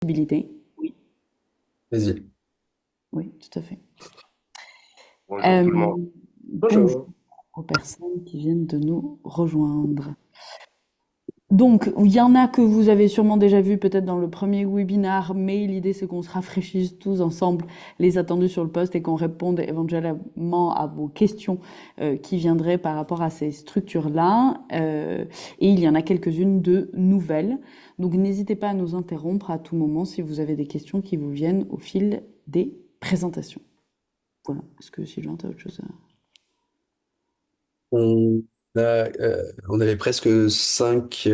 possibilité. Oui, Vas-y. oui, tout à fait. Bonjour tout le monde. Euh, Bonjour Bonjour. aux personnes qui viennent de nous rejoindre. Donc, il y en a que vous avez sûrement déjà vu peut-être dans le premier webinaire, mais l'idée c'est qu'on se rafraîchisse tous ensemble les attendus sur le poste et qu'on réponde éventuellement à vos questions qui viendraient par rapport à ces structures-là. Et il y en a quelques-unes de nouvelles. Donc, n'hésitez pas à nous interrompre à tout moment si vous avez des questions qui vous viennent au fil des présentations. Voilà. Est-ce que Sylvain, tu as autre chose à... On on avait presque 5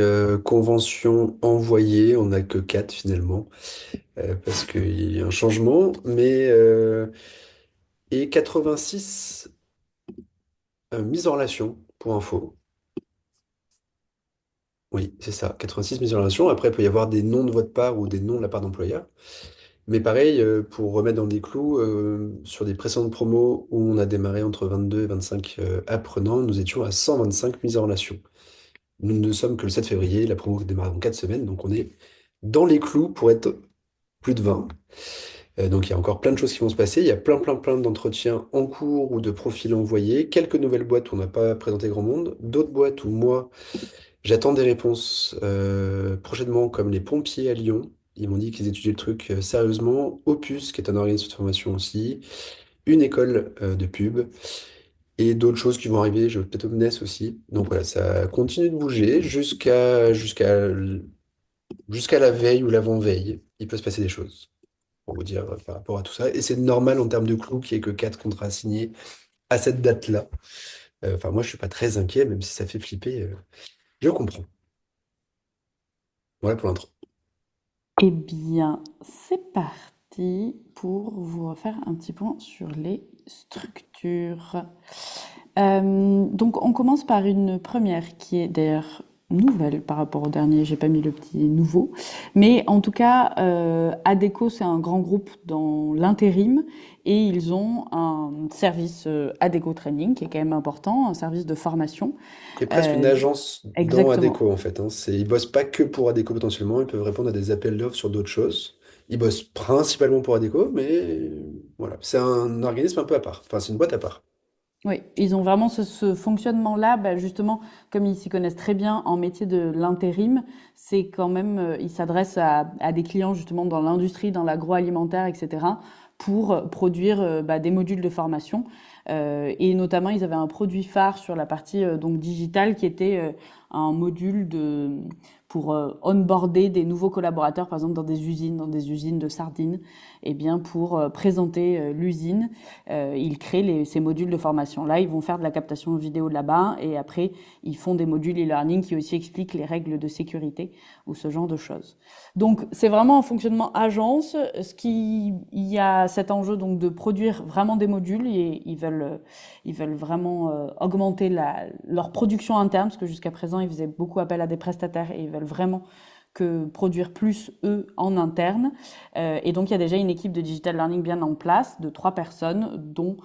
conventions envoyées, on n'a que 4 finalement, parce qu'il y a un changement, et 86 mises en relation, pour info. Oui, c'est ça, 86 mises en relation. Après, il peut y avoir des noms de votre part ou des noms de la part d'employeur. Mais pareil, pour remettre dans des clous, sur des précédentes promos où on a démarré entre 22 et 25 apprenants, nous étions à 125 mises en relation. Nous ne sommes que le 7 février, la promo démarre dans 4 semaines, donc on est dans les clous pour être plus de 20. Donc il y a encore plein de choses qui vont se passer. Il y a plein d'entretiens en cours ou de profils envoyés. Quelques nouvelles boîtes où on n'a pas présenté grand monde. D'autres boîtes où moi, j'attends des réponses prochainement, comme les pompiers à Lyon. Ils m'ont dit qu'ils étudiaient le truc sérieusement. Opus, qui est un organisme de formation aussi. Une école de pub. Et d'autres choses qui vont arriver, peut-être Omnes aussi. Donc voilà, ça continue de bouger jusqu'à la veille ou l'avant-veille. Il peut se passer des choses, pour vous dire par rapport à tout ça. Et c'est normal en termes de clous qu'il n'y ait que 4 contrats signés à cette date-là. Enfin, moi, je suis pas très inquiet, même si ça fait flipper. Je comprends. Voilà pour l'intro. Eh bien, c'est parti pour vous refaire un petit point sur les structures. Donc, on commence par une première qui est d'ailleurs nouvelle par rapport au dernier. J'ai pas mis le petit nouveau, mais en tout cas, Adecco c'est un grand groupe dans l'intérim et ils ont un service Adecco Training qui est quand même important, un service de formation. C'est presque une Euh, agence dans Exactement. Adecco, en fait, hein. Ils bossent pas que pour Adecco potentiellement, ils peuvent répondre à des appels d'offres sur d'autres choses. Ils bossent principalement pour Adecco, mais voilà. C'est un organisme un peu à part. Enfin, c'est une boîte à part. Oui, ils ont vraiment ce fonctionnement-là, bah, justement, comme ils s'y connaissent très bien en métier de l'intérim, c'est quand même, ils s'adressent à des clients justement dans l'industrie, dans l'agroalimentaire, etc., pour produire bah, des modules de formation. Et notamment, ils avaient un produit phare sur la partie donc digitale qui était un module pour onboarder des nouveaux collaborateurs, par exemple dans des usines de sardines, et bien pour présenter l'usine ils créent ces modules de formation. Là, ils vont faire de la captation vidéo là-bas et après, ils font des modules e-learning qui aussi expliquent les règles de sécurité ou ce genre de choses. Donc, c'est vraiment un fonctionnement agence. Il y a cet enjeu donc de produire vraiment des modules et ils veulent vraiment augmenter leur production interne parce que jusqu'à présent, ils faisaient beaucoup appel à des prestataires et ils veulent vraiment que produire plus eux en interne. Et donc, il y a déjà une équipe de digital learning bien en place de 3 personnes, dont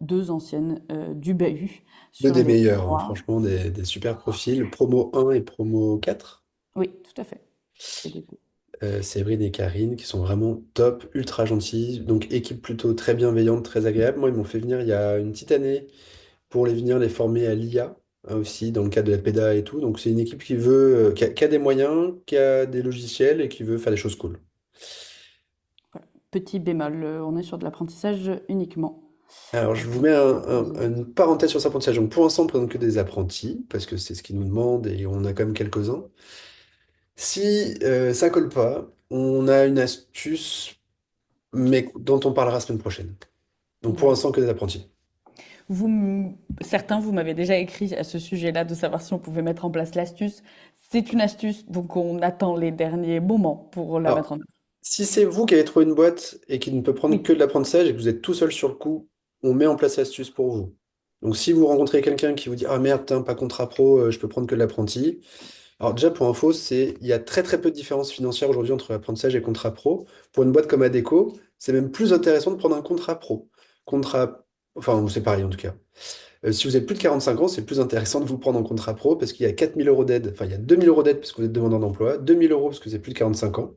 2 anciennes du BAU Deux sur des les meilleurs, hein, 3. franchement, des super profils. Promo 1 et promo 4. Oui, tout à fait. C'est les deux. Séverine et Karine, qui sont vraiment top, ultra gentils. Donc, équipe plutôt très bienveillante, très agréable. Moi, ils m'ont fait venir il y a une petite année pour les former à l'IA, hein, aussi, dans le cadre de la PEDA et tout. Donc, c'est une équipe qui a des moyens, qui a des logiciels et qui veut faire des choses cool. Voilà. Petit bémol, on est sur de l'apprentissage uniquement. Alors, je vous mets une parenthèse sur cet apprentissage. Donc, pour l'instant, on ne présente que des apprentis, parce que c'est ce qu'ils nous demandent et on a quand même quelques-uns. Si ça colle pas, on a une astuce, mais dont on parlera la semaine prochaine. Donc, pour Voilà. l'instant, que des apprentis. Certains, vous m'avez déjà écrit à ce sujet-là de savoir si on pouvait mettre en place l'astuce. C'est une astuce, donc on attend les derniers moments pour la mettre Alors, en œuvre. si c'est vous qui avez trouvé une boîte et qui ne peut prendre Oui. que de l'apprentissage et que vous êtes tout seul sur le coup, on met en place l'astuce pour vous. Donc, si vous rencontrez quelqu'un qui vous dit, ah merde, putain, pas contrat pro, je peux prendre que de l'apprenti. Alors, déjà, pour info, il y a très peu de différence financière aujourd'hui entre l'apprentissage et le contrat pro. Pour une boîte comme Adecco, c'est même plus intéressant de prendre un contrat pro. Contrat, enfin, c'est pareil en tout cas. Si vous avez plus de 45 ans, c'est plus intéressant de vous prendre en contrat pro parce qu'il y a 4 000 € d'aide. Enfin, il y a 2 000 € d'aide parce que vous êtes demandeur d'emploi, 2 000 € parce que vous avez plus de 45 ans.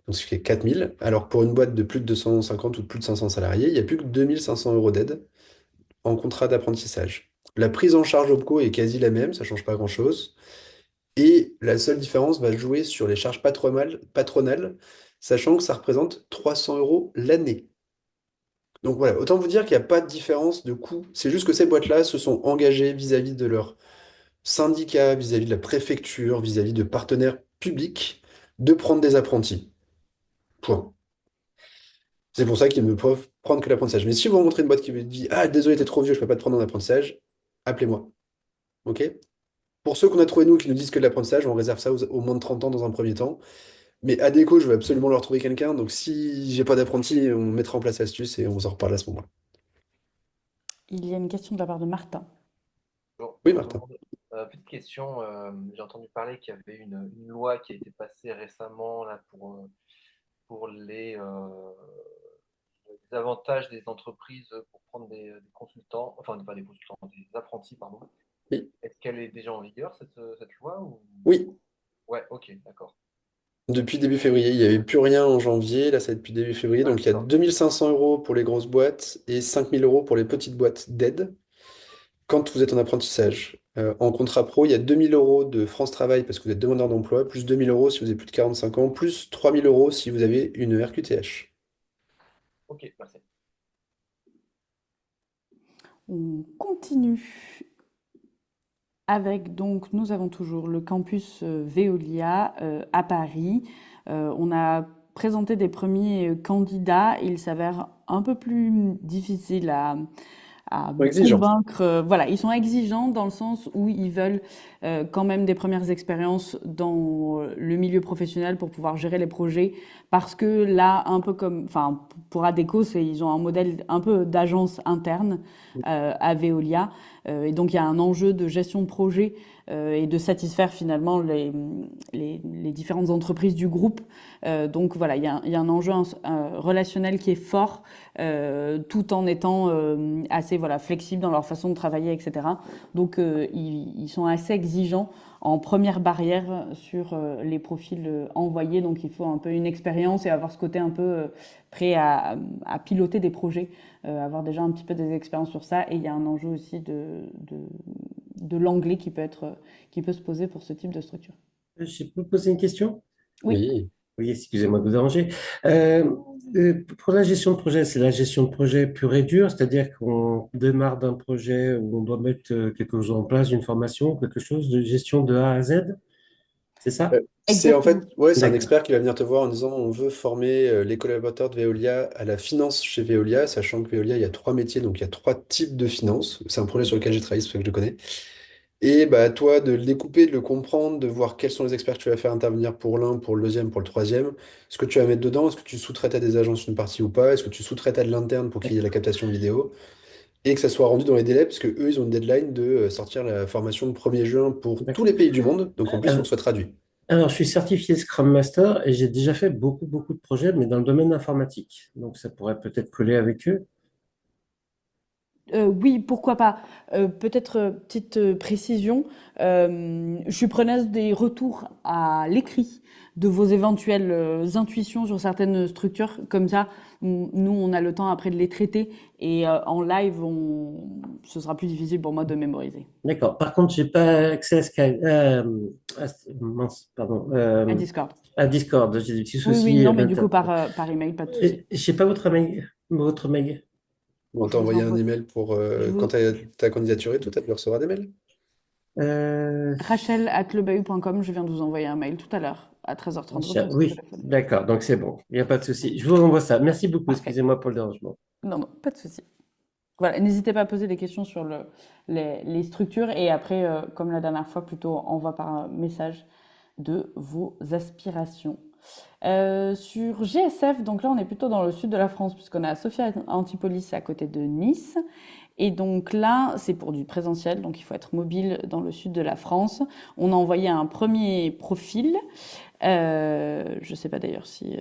donc ce qui fait 4000. Alors pour une boîte de plus de 250 ou de plus de 500 salariés, il n'y a plus que 2500 euros d'aide en contrat d'apprentissage. La prise en charge OPCO est quasi la même, ça change pas grand-chose. Et la seule différence va jouer sur les charges patronales, sachant que ça représente 300 euros l'année. Donc voilà, autant vous dire qu'il n'y a pas de différence de coût. C'est juste que ces boîtes-là se sont engagées vis-à-vis de leur syndicat, vis-à-vis de la préfecture, vis-à-vis de partenaires publics, de prendre des apprentis. Point. C'est pour ça qu'ils ne peuvent prendre que l'apprentissage. Mais si vous rencontrez une boîte qui vous dit: Ah, désolé, t'es trop vieux, je peux pas te prendre en apprentissage, appelez-moi. OK? Pour ceux qu'on a trouvés, nous, qui nous disent que de l'apprentissage, on réserve ça aux moins de 30 ans dans un premier temps. Mais à déco, je veux absolument leur trouver quelqu'un. Donc si j'ai pas d'apprenti, on mettra en place l'astuce et on s'en reparle à ce moment-là. Il y a une question de la part de Martin. Oui, Bonjour tout le Martin. monde. Petite question, j'ai entendu parler qu'il y avait une loi qui a été passée récemment là, pour les avantages des entreprises pour prendre des consultants, enfin pas des consultants, des apprentis, pardon. Oui. Est-ce qu'elle est déjà en vigueur, cette loi ou... Oui. Ouais, ok, d'accord. Depuis début février, il n'y avait plus rien en janvier. Là, ça va être depuis début février. Donc, il y a D'accord. 2500 euros pour les grosses boîtes et 5000 euros pour les petites boîtes d'aide quand vous êtes en apprentissage. En contrat pro, il y a 2000 euros de France Travail parce que vous êtes demandeur d'emploi, plus 2000 euros si vous avez plus de 45 ans, plus 3000 euros si vous avez une RQTH. Ok, merci. On continue avec, donc, nous avons toujours le campus Veolia à Paris. On a présenté des premiers candidats. Il s'avère un peu plus difficile à Exigeant. convaincre. Voilà, ils sont exigeants dans le sens où ils veulent quand même des premières expériences dans le milieu professionnel pour pouvoir gérer les projets. Parce que là, un peu comme, enfin, pour Adecco, ils ont un modèle un peu d'agence interne à Veolia. Et donc, il y a un enjeu de gestion de projet et de satisfaire finalement les différentes entreprises du groupe. Donc voilà, il y a un enjeu relationnel qui est fort, tout en étant assez voilà, flexible dans leur façon de travailler, etc. Donc ils sont assez exigeants en première barrière sur les profils envoyés. Donc il faut un peu une expérience et avoir ce côté un peu prêt à piloter des projets, avoir déjà un petit peu des expériences sur ça. Et il y a un enjeu aussi de l'anglais qui peut se poser pour ce type de structure. Je peux vous poser une question? Oui. Oui. Oui, excusez-moi de vous déranger. Euh, pour la gestion de projet, c'est la gestion de projet pure et dure, c'est-à-dire qu'on démarre d'un projet où on doit mettre quelque chose en place, une formation, quelque chose de gestion de A à Z, c'est ça? C'est en Exactement. fait, ouais, c'est un D'accord. expert qui va venir te voir en disant on veut former les collaborateurs de Veolia à la finance chez Veolia, sachant que Veolia, il y a trois métiers, donc il y a trois types de finance. C'est un projet sur lequel j'ai travaillé, c'est pour ça que je le connais. Et bah, à toi de le découper, de le comprendre, de voir quels sont les experts que tu vas faire intervenir pour l'un, pour le deuxième, pour le troisième. Ce que tu vas mettre dedans, est-ce que tu sous-traites à des agences une partie ou pas? Est-ce que tu sous-traites à de l'interne pour qu'il y ait la captation vidéo? Et que ça soit rendu dans les délais, parce que eux, ils ont une deadline de sortir la formation le 1er juin pour tous D'accord. les pays du monde. Donc en plus, il faut Euh, que ce soit traduit. Alors, je suis certifié Scrum Master et j'ai déjà fait beaucoup, beaucoup de projets, mais dans le domaine informatique. Donc, ça pourrait peut-être coller avec eux. Oui, pourquoi pas. Peut-être petite précision. Je suis preneuse des retours à l'écrit de vos éventuelles intuitions sur certaines structures. Comme ça, nous, on a le temps après de les traiter et en live, ce sera plus difficile pour moi de mémoriser. D'accord. Par contre, j'ai pas accès à Skype, à- mince, pardon, À Discord. à Discord. J'ai des petits Oui, oui, soucis non, mais du coup, d'internet. par email, pas de souci. Je sais pas votre mail, votre mail. On Je t'a vous envoyé un envoie. email pour Je quand vous... ta candidature et tout, tu recevoir des mails. Euh, Rachel@lebahut.com, je viens de vous envoyer un mail tout à l'heure à 13h30. Retour sur oui, téléphone. d'accord. Donc, c'est bon. Il n'y a pas de souci. Je vous envoie ça. Merci beaucoup. Parfait. Excusez-moi pour le dérangement. Non, non, pas de souci. Voilà, n'hésitez pas à poser des questions sur les structures et après, comme la dernière fois, plutôt envoie par un message de vos aspirations. Sur GSF, donc là on est plutôt dans le sud de la France puisqu'on est à Sophia Antipolis à côté de Nice. Et donc là, c'est pour du présentiel, donc il faut être mobile dans le sud de la France. On a envoyé un premier profil. Je ne sais pas d'ailleurs si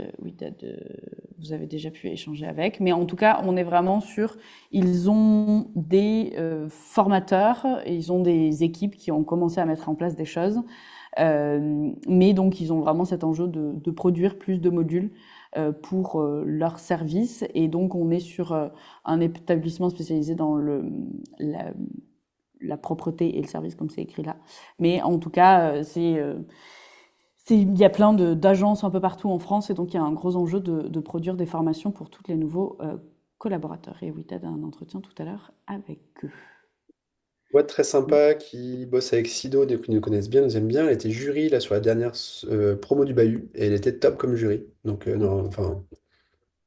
vous avez déjà pu échanger avec, mais en tout cas, on est vraiment sur. Ils ont des formateurs et ils ont des équipes qui ont commencé à mettre en place des choses. Mais donc, ils ont vraiment cet enjeu de produire plus de modules pour leur service. Et donc, on est sur un établissement spécialisé dans la, la propreté et le service, comme c'est écrit là. Mais en tout cas, il y a plein d'agences un peu partout en France, et donc il y a un gros enjeu de produire des formations pour tous les nouveaux collaborateurs. Et oui, tu as un entretien tout à l'heure avec eux. Boîte très sympa qui bosse avec Sido, qui nous connaissent bien, nous aime bien. Elle était jury là sur la dernière promo du Bahut et elle était top comme jury. Donc, non, enfin,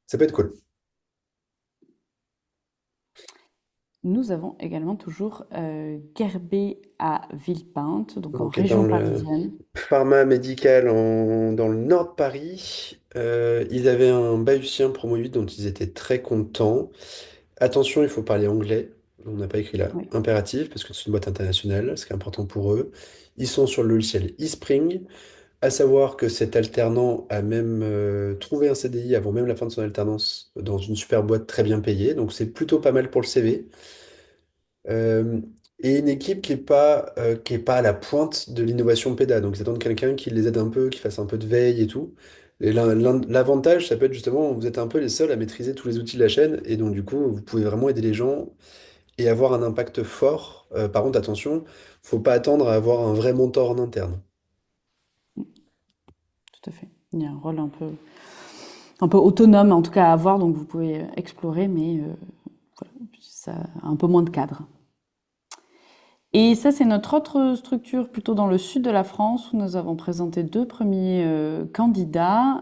ça peut être cool. Nous avons également toujours Gerbet à Villepinte, donc en Donc, dans région le parisienne. pharma médical dans le nord de Paris, ils avaient un Bahutien promo 8 dont ils étaient très contents. Attention, il faut parler anglais. On n'a pas écrit là. Oui. Impératif, parce que c'est une boîte internationale, ce qui est important pour eux. Ils sont sur le logiciel eSpring. À savoir que cet alternant a même trouvé un CDI avant même la fin de son alternance dans une super boîte très bien payée. Donc c'est plutôt pas mal pour le CV. Euh, et une équipe qui est pas à la pointe de l'innovation PEDA. Donc ils attendent quelqu'un qui les aide un peu, qui fasse un peu de veille et tout. Et l'avantage, ça peut être justement, vous êtes un peu les seuls à maîtriser tous les outils de la chaîne. Et donc du coup, vous pouvez vraiment aider les gens et avoir un impact fort. Par contre, attention, faut pas attendre à avoir un vrai mentor en interne. Tout à fait. Il y a un rôle un peu autonome, en tout cas à avoir, donc vous pouvez explorer, mais voilà, ça a un peu moins de cadre. Et ça, c'est notre autre structure plutôt dans le sud de la France où nous avons présenté deux premiers candidats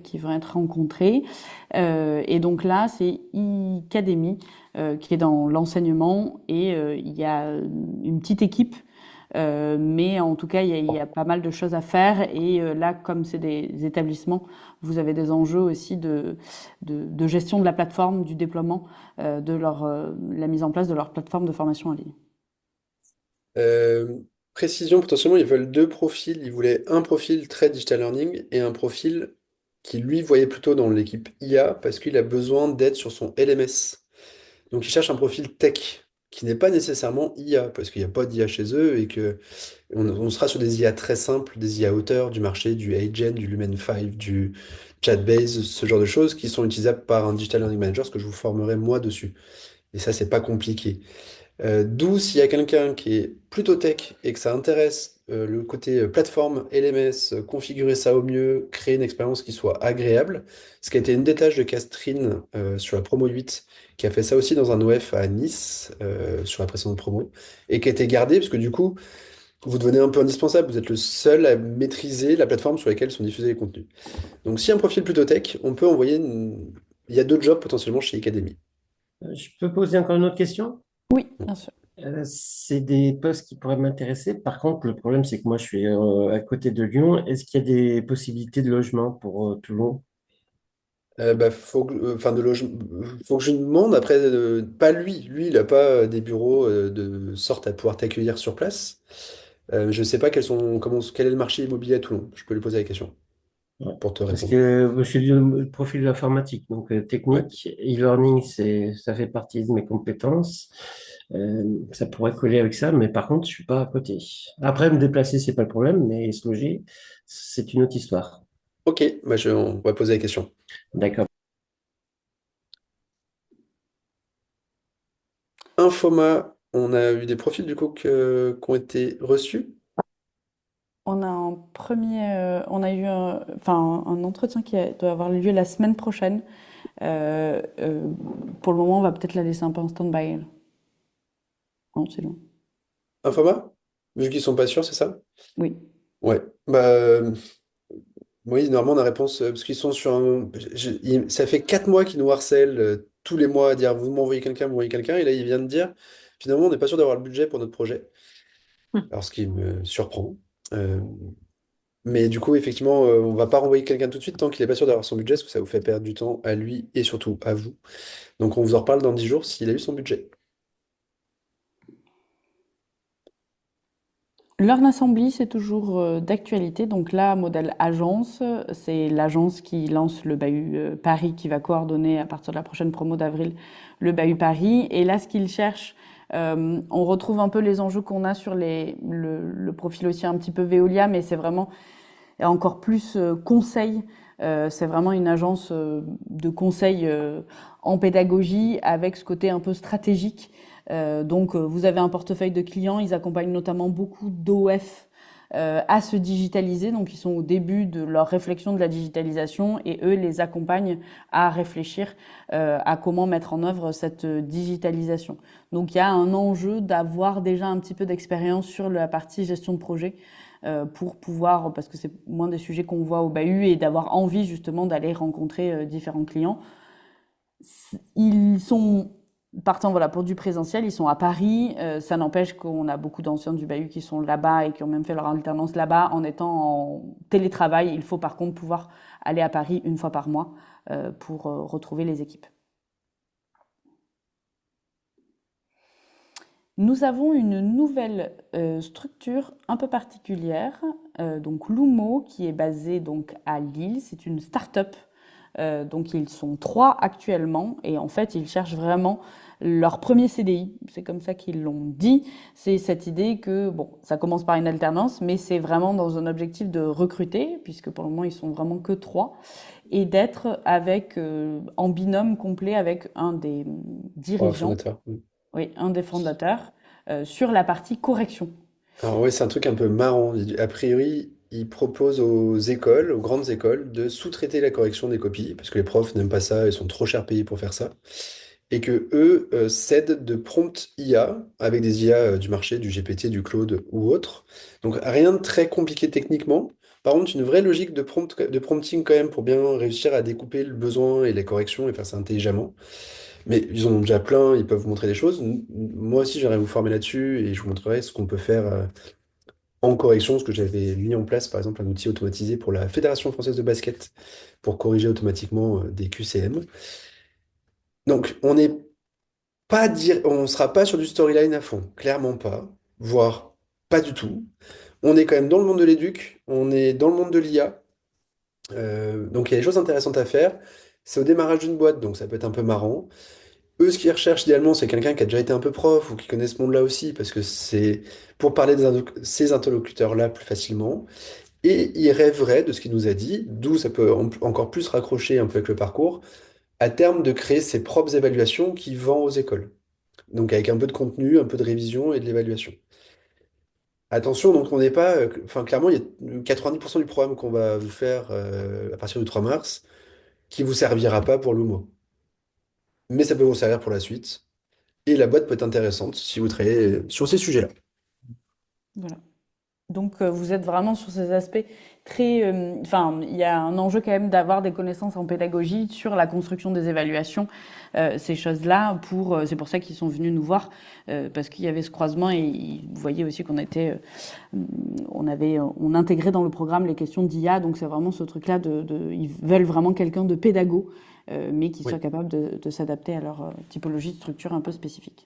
qui vont être rencontrés. Et donc là, c'est Icademy qui est dans l'enseignement et il y a une petite équipe. Mais en tout cas, il y a pas mal de choses à faire. Et là, comme c'est des établissements, vous avez des enjeux aussi de gestion de la plateforme, du déploiement, la mise en place de leur plateforme de formation en ligne. Euh, Précision, potentiellement, ils veulent deux profils. Ils voulaient un profil très digital learning et un profil qui, lui, voyait plutôt dans l'équipe IA parce qu'il a besoin d'aide sur son LMS. Donc, ils cherchent un profil tech qui n'est pas nécessairement IA parce qu'il n'y a pas d'IA chez eux et que on sera sur des IA très simples, des IA auteurs du marché, du Agent, du Lumen 5, du Chatbase, ce genre de choses qui sont utilisables par un digital learning manager, ce que je vous formerai moi dessus. Et ça, c'est pas compliqué. D'où s'il y a quelqu'un qui est plutôt tech et que ça intéresse le côté plateforme, LMS, configurer ça au mieux, créer une expérience qui soit agréable, ce qui a été une des tâches de Catherine sur la promo 8, qui a fait ça aussi dans un OF à Nice sur la précédente promo, et qui a été gardée parce que du coup, vous devenez un peu indispensable, vous êtes le seul à maîtriser la plateforme sur laquelle sont diffusés les contenus. Donc si un profil plutôt tech, on peut envoyer Il y a d'autres jobs potentiellement chez Academy. Je peux poser encore une autre question? Oui, bien sûr. C'est des postes qui pourraient m'intéresser. Par contre, le problème, c'est que moi, je suis à côté de Lyon. Est-ce qu'il y a des possibilités de logement pour Toulon? Bah, enfin, faut que je lui demande. Après, pas lui. Lui, il n'a pas des bureaux de sorte à pouvoir t'accueillir sur place. Je sais pas quel est le marché immobilier à Toulon. Je peux lui poser la question Ouais. pour te Parce répondre. que je suis du profil de l'informatique, donc Ouais. technique, e-learning, ça fait partie de mes compétences. Ça pourrait coller avec ça, mais par contre, je suis pas à côté. Après, me déplacer, c'est pas le problème, mais se loger, c'est une autre histoire. Ok, bah, on va poser la question. D'accord. Infoma, on a eu des profils du coup qui ont été reçus. On a on a eu enfin, un entretien doit avoir lieu la semaine prochaine. Euh, euh, pour le moment, on va peut-être la laisser un peu en stand-by. Elle. Non, c'est long. Infoma? Vu qu'ils sont pas sûrs, c'est ça? Oui. Ouais. Bah, oui, normalement, la réponse, parce qu'ils sont sur un. Ça fait 4 mois qu'ils nous harcèlent tous les mois à dire vous m'envoyez quelqu'un, vous m'envoyez quelqu'un. Et là, il vient de dire finalement, on n'est pas sûr d'avoir le budget pour notre projet. Alors, ce qui me surprend. Euh, mais du coup, effectivement, on va pas renvoyer quelqu'un tout de suite tant qu'il n'est pas sûr d'avoir son budget, parce que ça vous fait perdre du temps à lui et surtout à vous. Donc, on vous en reparle dans 10 jours s'il a eu son budget. Learn Assembly, c'est toujours d'actualité. Donc là, modèle agence, c'est l'agence qui lance le Bahut Paris qui va coordonner à partir de la prochaine promo d'avril le Bahut Paris. Et là, ce qu'ils cherchent On retrouve un peu les enjeux qu'on a sur le profil aussi un petit peu Veolia, mais c'est vraiment encore plus conseil. C'est vraiment une agence de conseil en pédagogie avec ce côté un peu stratégique. Donc, vous avez un portefeuille de clients. Ils accompagnent notamment beaucoup d'OF à se digitaliser. Donc, ils sont au début de leur réflexion de la digitalisation et eux les accompagnent à réfléchir à comment mettre en œuvre cette digitalisation. Donc, il y a un enjeu d'avoir déjà un petit peu d'expérience sur la partie gestion de projet pour pouvoir, parce que c'est moins des sujets qu'on voit au bahut, et d'avoir envie justement d'aller rencontrer différents clients. Ils sont partant voilà pour du présentiel, ils sont à Paris. Ça n'empêche qu'on a beaucoup d'anciens du bahut qui sont là-bas et qui ont même fait leur alternance là-bas en étant en télétravail. Il faut par contre pouvoir aller à Paris une fois par mois pour retrouver les équipes. Nous avons une nouvelle structure un peu particulière, donc Lumo, qui est basée donc à Lille. C'est une start-up. Donc ils sont 3 actuellement et en fait ils cherchent vraiment leur premier CDI. C'est comme ça qu'ils l'ont dit. C'est cette idée que bon, ça commence par une alternance, mais c'est vraiment dans un objectif de recruter, puisque pour le moment ils sont vraiment que 3, et d'être avec en binôme complet avec un des dirigeants, Fondateur. oui, un des fondateurs, sur la partie correction. Alors ouais, c'est un truc un peu marrant. A priori, ils proposent aux écoles, aux grandes écoles, de sous-traiter la correction des copies, parce que les profs n'aiment pas ça, ils sont trop cher payés pour faire ça. Et que eux cèdent de prompt IA avec des IA du marché, du GPT, du Claude ou autre. Donc rien de très compliqué techniquement. Par contre, une vraie logique de prompting quand même pour bien réussir à découper le besoin et les corrections et faire ça intelligemment. Mais ils en ont déjà plein, ils peuvent vous montrer des choses. Moi aussi, j'aimerais vous former là-dessus et je vous montrerai ce qu'on peut faire en correction, ce que j'avais mis en place, par exemple, un outil automatisé pour la Fédération française de basket pour corriger automatiquement des QCM. Donc, on sera pas sur du storyline à fond, clairement pas, voire pas du tout. On est quand même dans le monde de l'éduc, on est dans le monde de l'IA, donc il y a des choses intéressantes à faire. C'est au démarrage d'une boîte, donc ça peut être un peu marrant. Eux, ce qu'ils recherchent idéalement, c'est quelqu'un qui a déjà été un peu prof ou qui connaît ce monde-là aussi, parce que c'est pour parler ces interlocuteurs-là plus facilement. Et ils rêveraient de ce qu'il nous a dit, d'où ça peut encore plus raccrocher un peu avec le parcours, à terme de créer ses propres évaluations qu'il vend aux écoles. Donc avec un peu de contenu, un peu de révision et de l'évaluation. Attention, donc on n'est pas, enfin clairement, il y a 90% du programme qu'on va vous faire à partir du 3 mars qui vous servira pas pour l'humour. Mais ça peut vous servir pour la suite. Et la boîte peut être intéressante si vous travaillez sur ces sujets-là. Voilà. Donc, vous êtes vraiment sur ces aspects très. Enfin, il y a un enjeu quand même d'avoir des connaissances en pédagogie sur la construction des évaluations, ces choses-là. C'est pour ça qu'ils sont venus nous voir parce qu'il y avait ce croisement et vous voyez aussi qu'on était, on intégrait dans le programme les questions d'IA. Donc, c'est vraiment ce truc-là ils veulent vraiment quelqu'un de pédago, mais qui Oui. soit capable de s'adapter à leur typologie de structure un peu spécifique.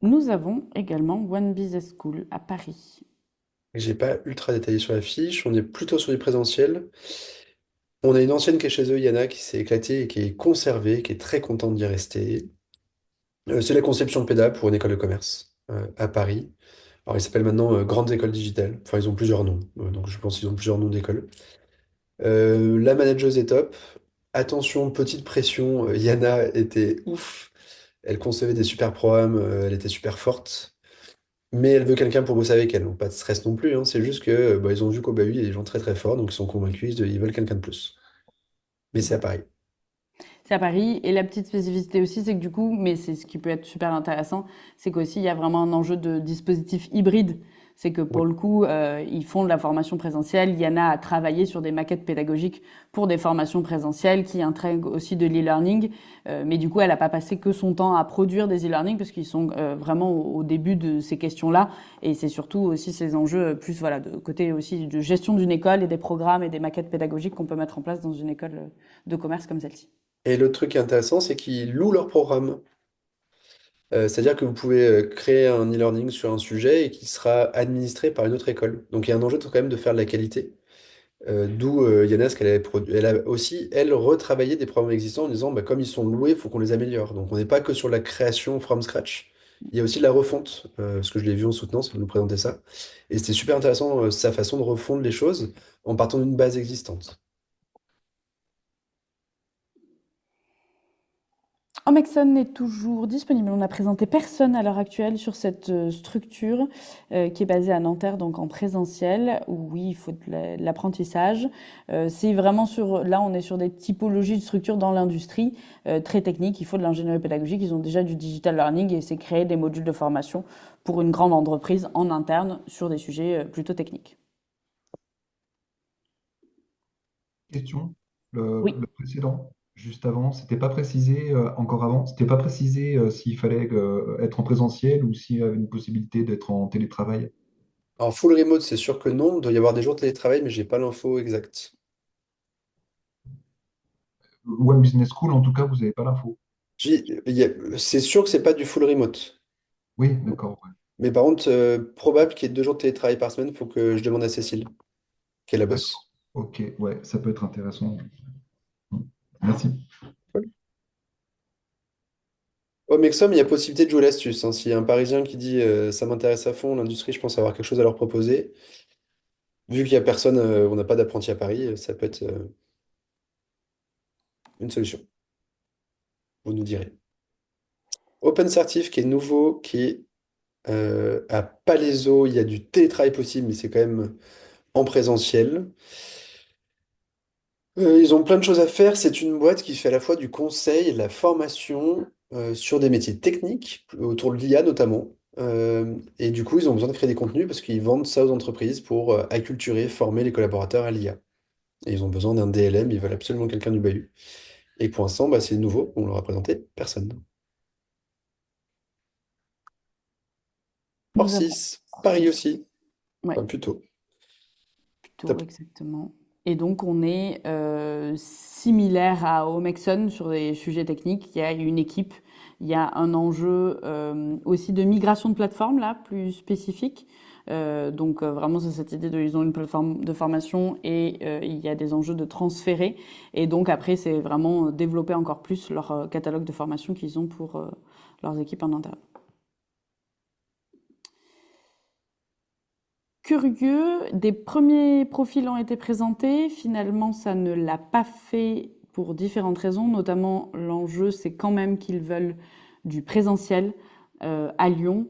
Nous avons également One Business School à Paris. J'ai pas ultra détaillé sur la fiche, on est plutôt sur du présentiel. On a une ancienne qui est chez eux, Yana, qui s'est éclatée et qui est conservée, qui est très contente d'y rester. C'est la conception de PEDA pour une école de commerce à Paris. Alors, ils s'appellent maintenant Grandes Écoles Digitales. Enfin, ils ont plusieurs noms. Donc, je pense qu'ils ont plusieurs noms d'écoles. La manageuse est top. Attention, petite pression. Yana était ouf. Elle concevait des super programmes. Elle était super forte. Mais elle veut quelqu'un pour bosser avec elle. Donc, pas de stress non plus, hein. C'est juste que bah, ils ont vu qu'au bahut, il y a des gens très très forts. Donc, ils sont convaincus. Ils veulent quelqu'un de plus. Mais c'est à Voilà. Paris. C'est à Paris. Et la petite spécificité aussi, c'est que du coup, mais c'est ce qui peut être super intéressant, c'est qu'aussi, il y a vraiment un enjeu de dispositif hybride. C'est que pour Oui. le coup, ils font de la formation présentielle. Yana a travaillé sur des maquettes pédagogiques pour des formations présentielles qui intègrent aussi de l'e-learning. Mais du coup, elle n'a pas passé que son temps à produire des e-learning parce qu'ils sont vraiment au début de ces questions-là. Et c'est surtout aussi ces enjeux plus voilà, de côté aussi de gestion d'une école et des programmes et des maquettes pédagogiques qu'on peut mettre en place dans une école de commerce comme celle-ci. Et l'autre truc qui est intéressant, c'est qu'ils louent leur programme. C'est-à-dire que vous pouvez créer un e-learning sur un sujet et qui sera administré par une autre école. Donc il y a un enjeu quand même de faire de la qualité. D'où Yanes, elle a aussi, elle, retravaillé des programmes existants en disant, bah, comme ils sont loués, il faut qu'on les améliore. Donc on n'est pas que sur la création from scratch, il y a aussi la refonte, parce que je l'ai vu en soutenance, elle nous présentait ça. Et c'était super intéressant, sa façon de refondre les choses en partant d'une base existante. Omexon est toujours disponible. On n'a présenté personne à l'heure actuelle sur cette structure qui est basée à Nanterre, donc en présentiel, où oui, il faut de l'apprentissage. C'est vraiment là, on est sur des typologies de structures dans l'industrie très techniques. Il faut de l'ingénierie pédagogique. Ils ont déjà du digital learning et c'est créer des modules de formation pour une grande entreprise en interne sur des sujets plutôt techniques. Question. Oui. Le précédent, juste avant, c'était pas précisé, encore avant, c'était pas précisé s'il fallait être en présentiel ou s'il y avait une possibilité d'être en télétravail. En full remote, c'est sûr que non, il doit y avoir des jours de télétravail, mais j'ai pas l'info exacte. One Business School, en tout cas, vous n'avez pas l'info. C'est sûr que c'est pas du full remote. Oui, d'accord. Ouais. Mais par contre, probable qu'il y ait 2 jours de télétravail par semaine, il faut que je demande à Cécile, qui est la D'accord. boss. Ok, ouais, ça peut être intéressant. Mm. Merci. Au Mexum, il y a possibilité de jouer l'astuce, hein. S'il y a un Parisien qui dit ça m'intéresse à fond, l'industrie, je pense avoir quelque chose à leur proposer. Vu qu'il y a personne, on n'a pas d'apprenti à Paris, ça peut être une solution. Vous nous direz. OpenCertif, qui est nouveau, qui est à Palaiseau, il y a du télétravail possible, mais c'est quand même en présentiel. Ils ont plein de choses à faire. C'est une boîte qui fait à la fois du conseil et de la formation sur des métiers techniques, autour de l'IA notamment. Et du coup, ils ont besoin de créer des contenus parce qu'ils vendent ça aux entreprises pour acculturer, former les collaborateurs à l'IA. Et ils ont besoin d'un DLM, ils veulent absolument quelqu'un du bahut. Et pour l'instant, bah, c'est nouveau, on leur a présenté personne. Nous avons Orsis, Paris six. aussi, Ouais. enfin plutôt. Plutôt, Top. exactement. Et donc, on est similaire à Omexon sur des sujets techniques. Il y a une équipe, il y a un enjeu aussi de migration de plateforme, là, plus spécifique. Donc, vraiment, c'est cette idée de, ils ont une plateforme de formation et il y a des enjeux de transférer. Et donc, après, c'est vraiment développer encore plus leur catalogue de formation qu'ils ont pour leurs équipes en interne. Curieux, des premiers profils ont été présentés. Finalement, ça ne l'a pas fait pour différentes raisons. Notamment, l'enjeu, c'est quand même qu'ils veulent du présentiel à Lyon,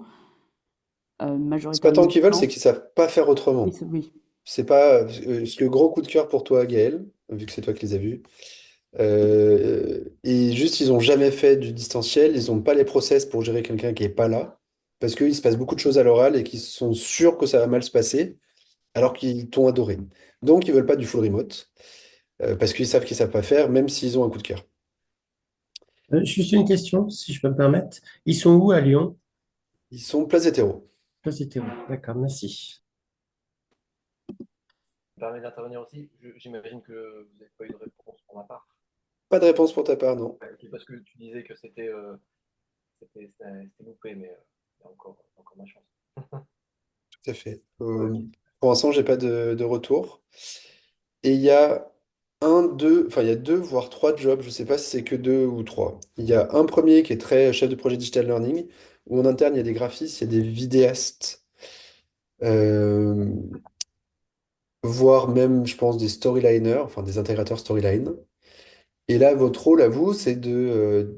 C'est pas tant majoritairement qu'ils veulent, c'est maintenant. qu'ils savent pas faire autrement. Oui. C'est pas le gros coup de cœur pour toi, Gaël, vu que c'est toi qui les as vus. Et juste, ils ont jamais fait du distanciel, ils ont pas les process pour gérer quelqu'un qui est pas là, parce qu'il se passe beaucoup de choses à l'oral et qu'ils sont sûrs que ça va mal se passer, alors qu'ils t'ont adoré. Donc, ils veulent pas du full remote, parce qu'ils savent pas faire, même s'ils ont un coup de cœur. Juste une question, si je peux me permettre. Ils sont où à Lyon? Ils sont place hétéro. Là, c'était où? D'accord, merci. Ça me permet d'intervenir aussi. J'imagine que vous n'avez pas eu de réponse pour ma part. Pas de réponse pour ta part, non. Ouais, parce que tu disais que c'était loupé, mais il y a encore ma chance. Tout à fait. Ok. Pour l'instant, j'ai pas de retour. Et il y a enfin, il y a deux, voire trois jobs, je sais pas si c'est que deux ou trois. Il y a un premier qui est très chef de projet digital learning, où en interne, il y a des graphistes, il y a des vidéastes, euh, voire même, je pense, des storyliners, enfin des intégrateurs storyline. Et là, votre rôle à vous, c'est de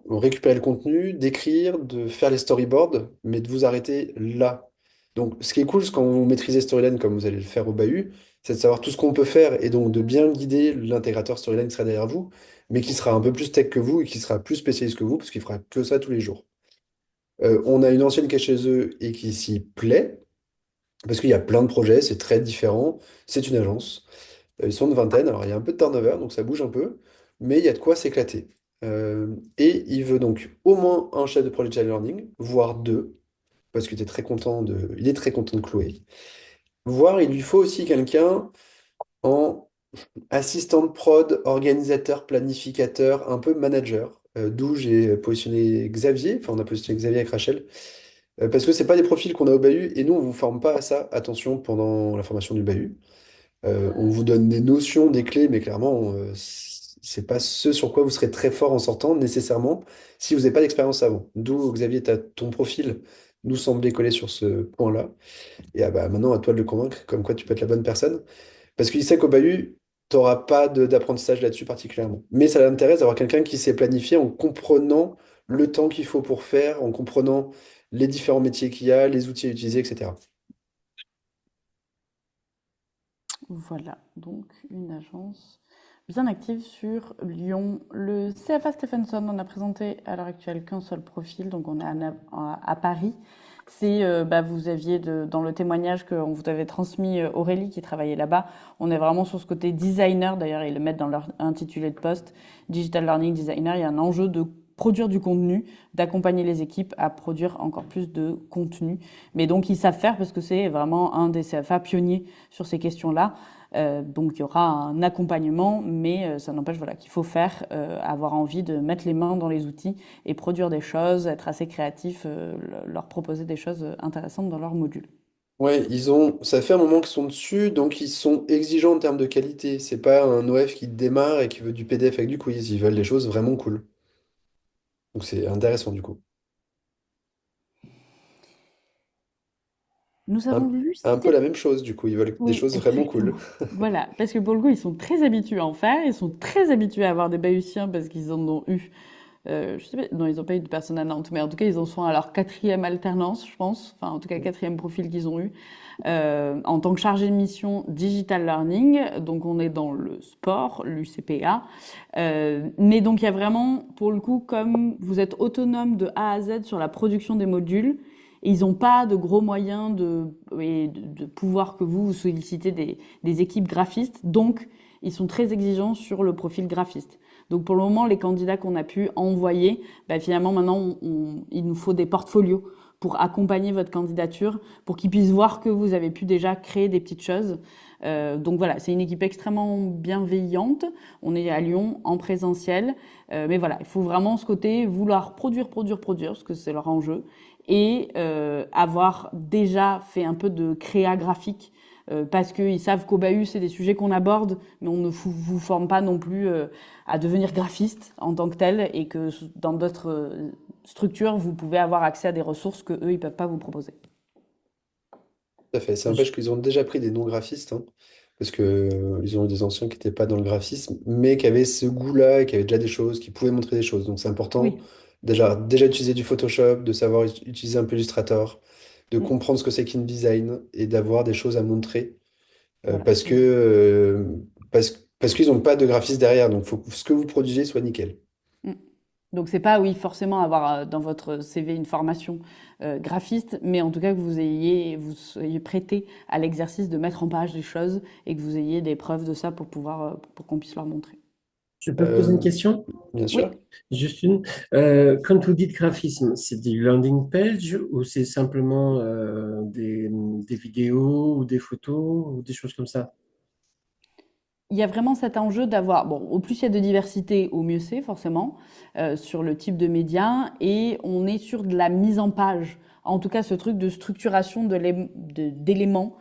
récupérer le contenu, d'écrire, de faire les storyboards, mais de vous arrêter là. Donc, ce qui est cool, c'est quand vous maîtrisez Storyline comme vous allez le faire au bahut, c'est de savoir tout ce qu'on peut faire et donc de bien guider l'intégrateur Storyline qui sera derrière vous, mais qui sera un peu plus tech que vous et qui sera plus spécialiste que vous, parce qu'il fera que ça tous les jours. On a une ancienne qui est chez eux et qui s'y plaît, parce qu'il y a plein de projets, c'est très différent, c'est une agence. Ils sont une vingtaine, alors il y a un peu de turnover, donc ça bouge un peu, mais il y a de quoi s'éclater. Et il veut donc au moins un chef de projet Child Learning, voire deux, parce qu'il il est très content de Chloé. Voire il lui faut aussi quelqu'un en assistant de prod, organisateur, planificateur, un peu manager, d'où j'ai positionné Xavier, enfin on a positionné Xavier avec Rachel, parce que c'est pas des profils qu'on a au bahut, et nous on vous forme pas à ça, attention, pendant la formation du bahut. On vous donne des notions, des clés, mais clairement, c'est pas ce sur quoi vous serez très fort en sortant nécessairement si vous n'avez pas d'expérience avant. D'où, Xavier, ton profil nous semblait coller sur ce point-là. Et bah, maintenant, à toi de le convaincre, comme quoi tu peux être la bonne personne. Parce qu'il sait qu'au bahut, tu n'auras pas d'apprentissage là-dessus particulièrement. Mais ça l'intéresse d'avoir quelqu'un qui sait planifier en comprenant le temps qu'il faut pour faire, en comprenant les différents métiers qu'il y a, les outils à utiliser, etc. Voilà, donc une agence bien active sur Lyon. Le CFA Stephenson, on a présenté à l'heure actuelle qu'un seul profil, donc on est à Paris. Vous aviez dans le témoignage qu'on vous avait transmis Aurélie qui travaillait là-bas, on est vraiment sur ce côté designer, d'ailleurs ils le mettent dans leur intitulé de poste, Digital Learning Designer, il y a un enjeu de produire du contenu, d'accompagner les équipes à produire encore plus de contenu. Mais donc ils savent faire parce que c'est vraiment un des CFA pionniers sur ces questions-là. Donc il y aura un accompagnement, mais ça n'empêche voilà, qu'il faut faire, avoir envie de mettre les mains dans les outils et produire des choses, être assez créatif, leur proposer des choses intéressantes dans leur module. Ouais, ça fait un moment qu'ils sont dessus, donc ils sont exigeants en termes de qualité. C'est pas un OF qui démarre et qui veut du PDF avec du quiz. Ils veulent des choses vraiment cool. Donc c'est intéressant du coup. Nous avons Un, lu un peu la même chose du coup. Ils veulent des Oui, choses vraiment cool. exactement. Voilà, parce que pour le coup, ils sont très habitués à en faire, ils sont très habitués à avoir des Bayésiens parce qu'ils en ont eu. Je sais pas, non, ils n'ont pas eu de personne à Nantes, mais en tout cas, ils en sont à leur quatrième alternance, je pense. Enfin, en tout cas, quatrième profil qu'ils ont eu en tant que chargé de mission Digital Learning. Donc, on est dans le sport, l'UCPA. Mais donc, il y a vraiment, pour le coup, comme vous êtes autonome de A à Z sur la production des modules, ils n'ont pas de gros moyens de pouvoir que vous sollicitez des équipes graphistes. Donc, ils sont très exigeants sur le profil graphiste. Donc, pour le moment, les candidats qu'on a pu envoyer, finalement, maintenant, il nous faut des portfolios pour accompagner votre candidature, pour qu'ils puissent voir que vous avez pu déjà créer des petites choses. Donc voilà, c'est une équipe extrêmement bienveillante. On est à Lyon en présentiel. Mais voilà, il faut vraiment ce côté vouloir produire, parce que c'est leur enjeu, et avoir déjà fait un peu de créa graphique parce qu'ils savent qu'au bahut, c'est des sujets qu'on aborde, mais on ne vous forme pas non plus à devenir graphiste en tant que tel, et que dans d'autres structures, vous pouvez avoir accès à des ressources que eux, ils peuvent pas vous proposer. Tout à fait. Ça n'empêche qu'ils ont déjà pris des non-graphistes, hein, parce que ils ont eu des anciens qui n'étaient pas dans le graphisme, mais qui avaient ce goût-là et qui avaient déjà des choses, qui pouvaient montrer des choses. Donc c'est important Oui. déjà utiliser du Photoshop, de savoir utiliser un peu Illustrator, de Mm. comprendre ce que c'est qu'InDesign et d'avoir des choses à montrer Voilà. parce que parce qu'ils n'ont pas de graphiste derrière. Donc il faut que ce que vous produisez soit nickel. Mm. Donc c'est pas, oui, forcément avoir dans votre CV une formation graphiste, mais en tout cas que vous soyez prêté à l'exercice de mettre en page des choses et que vous ayez des preuves de ça pour pouvoir, pour qu'on puisse leur montrer. Je peux poser une Euh, question? Bien Oui. sûr. Juste une. Quand vous dites graphisme, c'est du landing page ou c'est simplement des vidéos ou des photos ou des choses comme ça? Il y a vraiment cet enjeu d'avoir, bon, au plus il y a de diversité, au mieux c'est forcément, sur le type de médias, et on est sur de la mise en page. En tout cas, ce truc de structuration d'éléments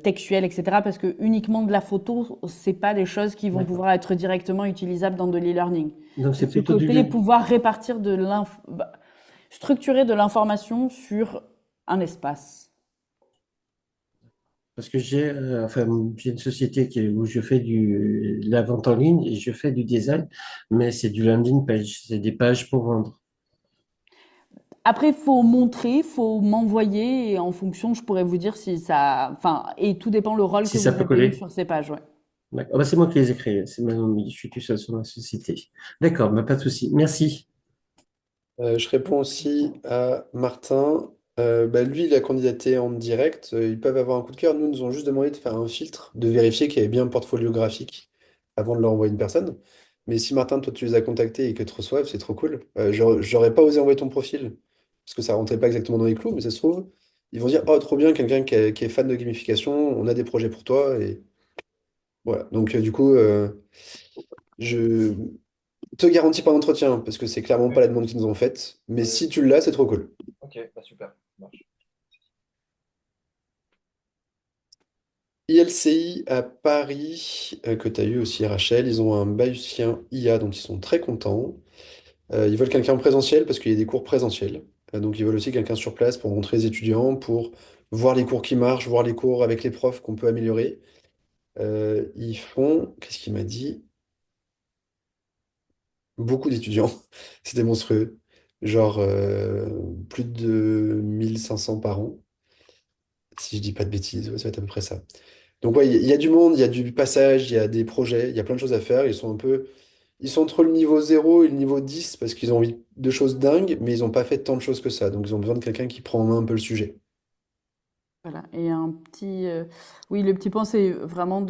textuels, etc. Parce que uniquement de la photo, c'est pas des choses qui vont D'accord. pouvoir être directement utilisables dans de l'e-learning. Donc C'est c'est ce plutôt côté pouvoir répartir structurer de l'information sur un espace. parce que j'ai une société où je fais de la vente en ligne et je fais du design, mais c'est du landing page, c'est des pages pour vendre. Après, faut montrer, faut m'envoyer, et en fonction, je pourrais vous dire si ça, enfin, et tout dépend le rôle que Si ça vous peut avez eu coller. sur ces pages, ouais. D'accord. Ah bah, c'est moi qui les ai créés, c'est je suis tout seul sur ma société. D'accord, bah, pas de souci. Merci. Je réponds aussi à Martin. Lui, il a candidaté en direct. Ils peuvent avoir un coup de cœur. Nous ont juste demandé de faire un filtre, de vérifier qu'il y avait bien un portfolio graphique avant de leur envoyer une personne. Mais si Martin, toi, tu les as contactés et que tu reçoives, c'est trop cool. J'aurais pas osé envoyer ton profil parce que ça rentrait pas exactement dans les clous, mais ça se trouve, ils vont dire, oh, trop bien, quelqu'un qui est fan de gamification, on a des projets pour toi. Et voilà. Donc, du coup, je te garantis pas d'entretien parce que c'est clairement pas Oui, la demande qu'ils nous ont faite. Mais oui, si tu l'as, c'est trop cool. ok, bah super, ça marche. ILCI à Paris, que tu as eu aussi, Rachel, ils ont un Bayusien IA dont ils sont très contents. Ils veulent quelqu'un en présentiel parce qu'il y a des cours présentiels. Donc ils veulent aussi quelqu'un sur place pour montrer les étudiants, pour voir les cours qui marchent, voir les cours avec les profs qu'on peut améliorer. Ils font, qu'est-ce qu'il m'a dit? Beaucoup d'étudiants. C'était monstrueux. Genre plus de 1500 par an, si je dis pas de bêtises. Ouais, ça va être à peu près ça. Donc ouais, il y a du monde, il y a du passage, il y a des projets, il y a plein de choses à faire. Ils sont entre le niveau 0 et le niveau 10 parce qu'ils ont envie de choses dingues, mais ils n'ont pas fait tant de choses que ça. Donc ils ont besoin de quelqu'un qui prend en main un peu le sujet. Voilà. Et oui, le petit point, c'est vraiment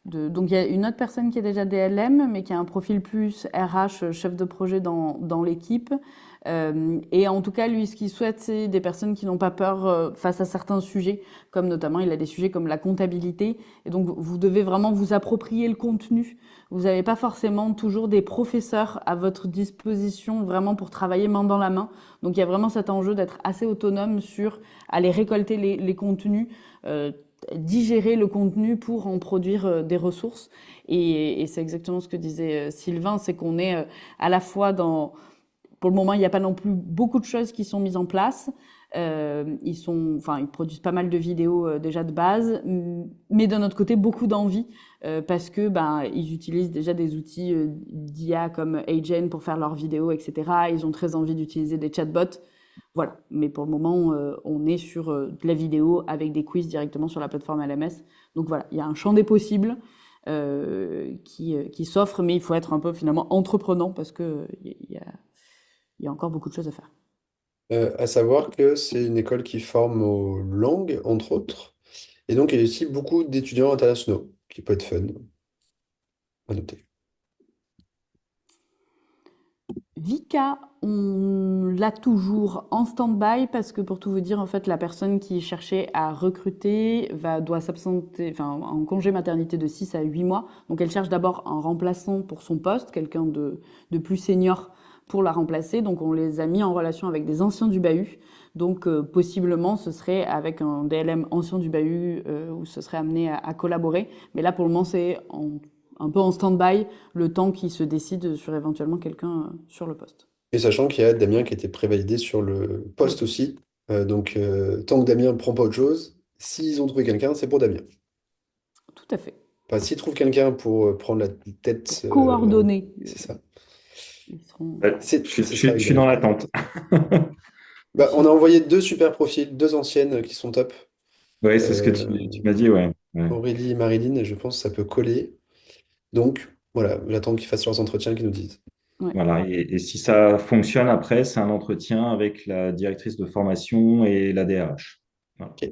donc il y a une autre personne qui est déjà DLM, mais qui a un profil plus RH, chef de projet dans l'équipe. Et en tout cas, lui, ce qu'il souhaite, c'est des personnes qui n'ont pas peur face à certains sujets, comme notamment, il a des sujets comme la comptabilité. Et donc, vous devez vraiment vous approprier le contenu. Vous n'avez pas forcément toujours des professeurs à votre disposition, vraiment pour travailler main dans la main. Donc, il y a vraiment cet enjeu d'être assez autonome sur aller récolter les contenus, digérer le contenu pour en produire des ressources. Et c'est exactement ce que disait Sylvain, c'est qu'on est à la fois dans... Pour le moment, il n'y a pas non plus beaucoup de choses qui sont mises en place. Ils produisent pas mal de vidéos déjà de base, mais d'un autre côté, beaucoup d'envie parce que ils utilisent déjà des outils d'IA comme Agen pour faire leurs vidéos, etc. Ils ont très envie d'utiliser des chatbots. Voilà. Mais pour le moment, on est sur de la vidéo avec des quiz directement sur la plateforme LMS. Donc voilà, il y a un champ des possibles qui s'offre, mais il faut être un peu finalement entreprenant parce que il y a encore beaucoup de choses à faire. À savoir que c'est une école qui forme aux langues, entre autres. Et donc il y a aussi beaucoup d'étudiants internationaux, qui peut être fun, à noter. Vika, on l'a toujours en stand-by parce que pour tout vous dire, en fait, la personne qui cherchait à recruter doit s'absenter, enfin, en congé maternité de 6 à 8 mois. Donc elle cherche d'abord un remplaçant pour son poste, quelqu'un de plus senior pour la remplacer. Donc on les a mis en relation avec des anciens du bahut. Donc possiblement ce serait avec un DLM ancien du bahut où ce serait amené à collaborer. Mais là pour le moment c'est un peu en stand-by le temps qu'il se décide sur éventuellement quelqu'un sur le poste. Et sachant qu'il y a Damien qui était prévalidé sur le Oui, poste aussi. Donc tant que Damien ne prend pas autre chose, s'ils ont trouvé quelqu'un, c'est pour Damien. tout à fait. Enfin, s'ils trouvent quelqu'un pour prendre la Pour tête, coordonner, c'est ça. ils seront... Ouais, Ce sera je avec suis dans Damien. l'attente. Bah, on a envoyé deux super profils, deux anciennes qui sont top. Oui, c'est ce que Euh, tu m'as dit, ouais. Ouais. Aurélie et Marilyn, et je pense que ça peut coller. Donc, voilà, j'attends qu'ils fassent leurs entretiens, qu'ils nous disent. Ouais. Voilà. Et si ça fonctionne après, c'est un entretien avec la directrice de formation et la DRH. Voilà. Ok.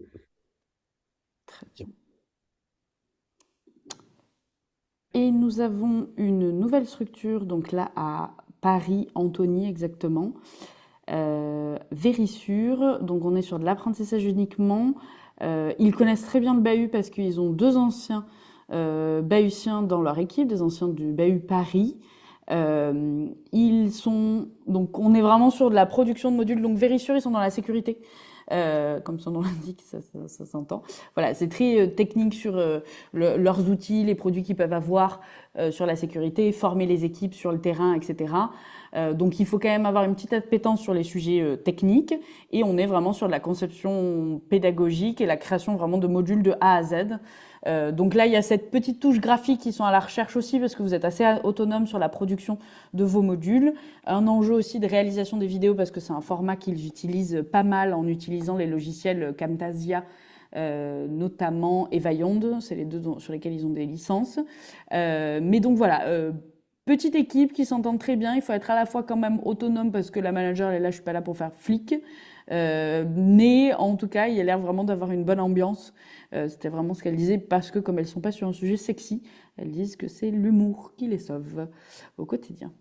Très bien. Et nous avons une nouvelle structure, donc là à Paris, Antony exactement, Vérissure. Donc on est sur de l'apprentissage uniquement. Ils connaissent très bien le bahut parce qu'ils ont deux anciens bahutiens dans leur équipe, des anciens du bahut Paris. Donc on est vraiment sur de la production de modules. Donc Vérissure, ils sont dans la sécurité. Comme son nom l'indique, ça s'entend. Voilà, c'est très technique sur leurs outils, les produits qu'ils peuvent avoir sur la sécurité, former les équipes sur le terrain, etc. Donc il faut quand même avoir une petite appétence sur les sujets techniques et on est vraiment sur de la conception pédagogique et la création vraiment de modules de A à Z. Donc là, il y a cette petite touche graphique qui sont à la recherche aussi parce que vous êtes assez autonome sur la production de vos modules. Un enjeu aussi de réalisation des vidéos parce que c'est un format qu'ils utilisent pas mal en utilisant les logiciels Camtasia, notamment et Vaillande, c'est les deux sur lesquels ils ont des licences. Mais donc voilà, petite équipe qui s'entend très bien. Il faut être à la fois quand même autonome parce que la manager elle est là, je suis pas là pour faire flic. Mais en tout cas, il a l'air vraiment d'avoir une bonne ambiance. C'était vraiment ce qu'elle disait parce que comme elles sont pas sur un sujet sexy, elles disent que c'est l'humour qui les sauve au quotidien.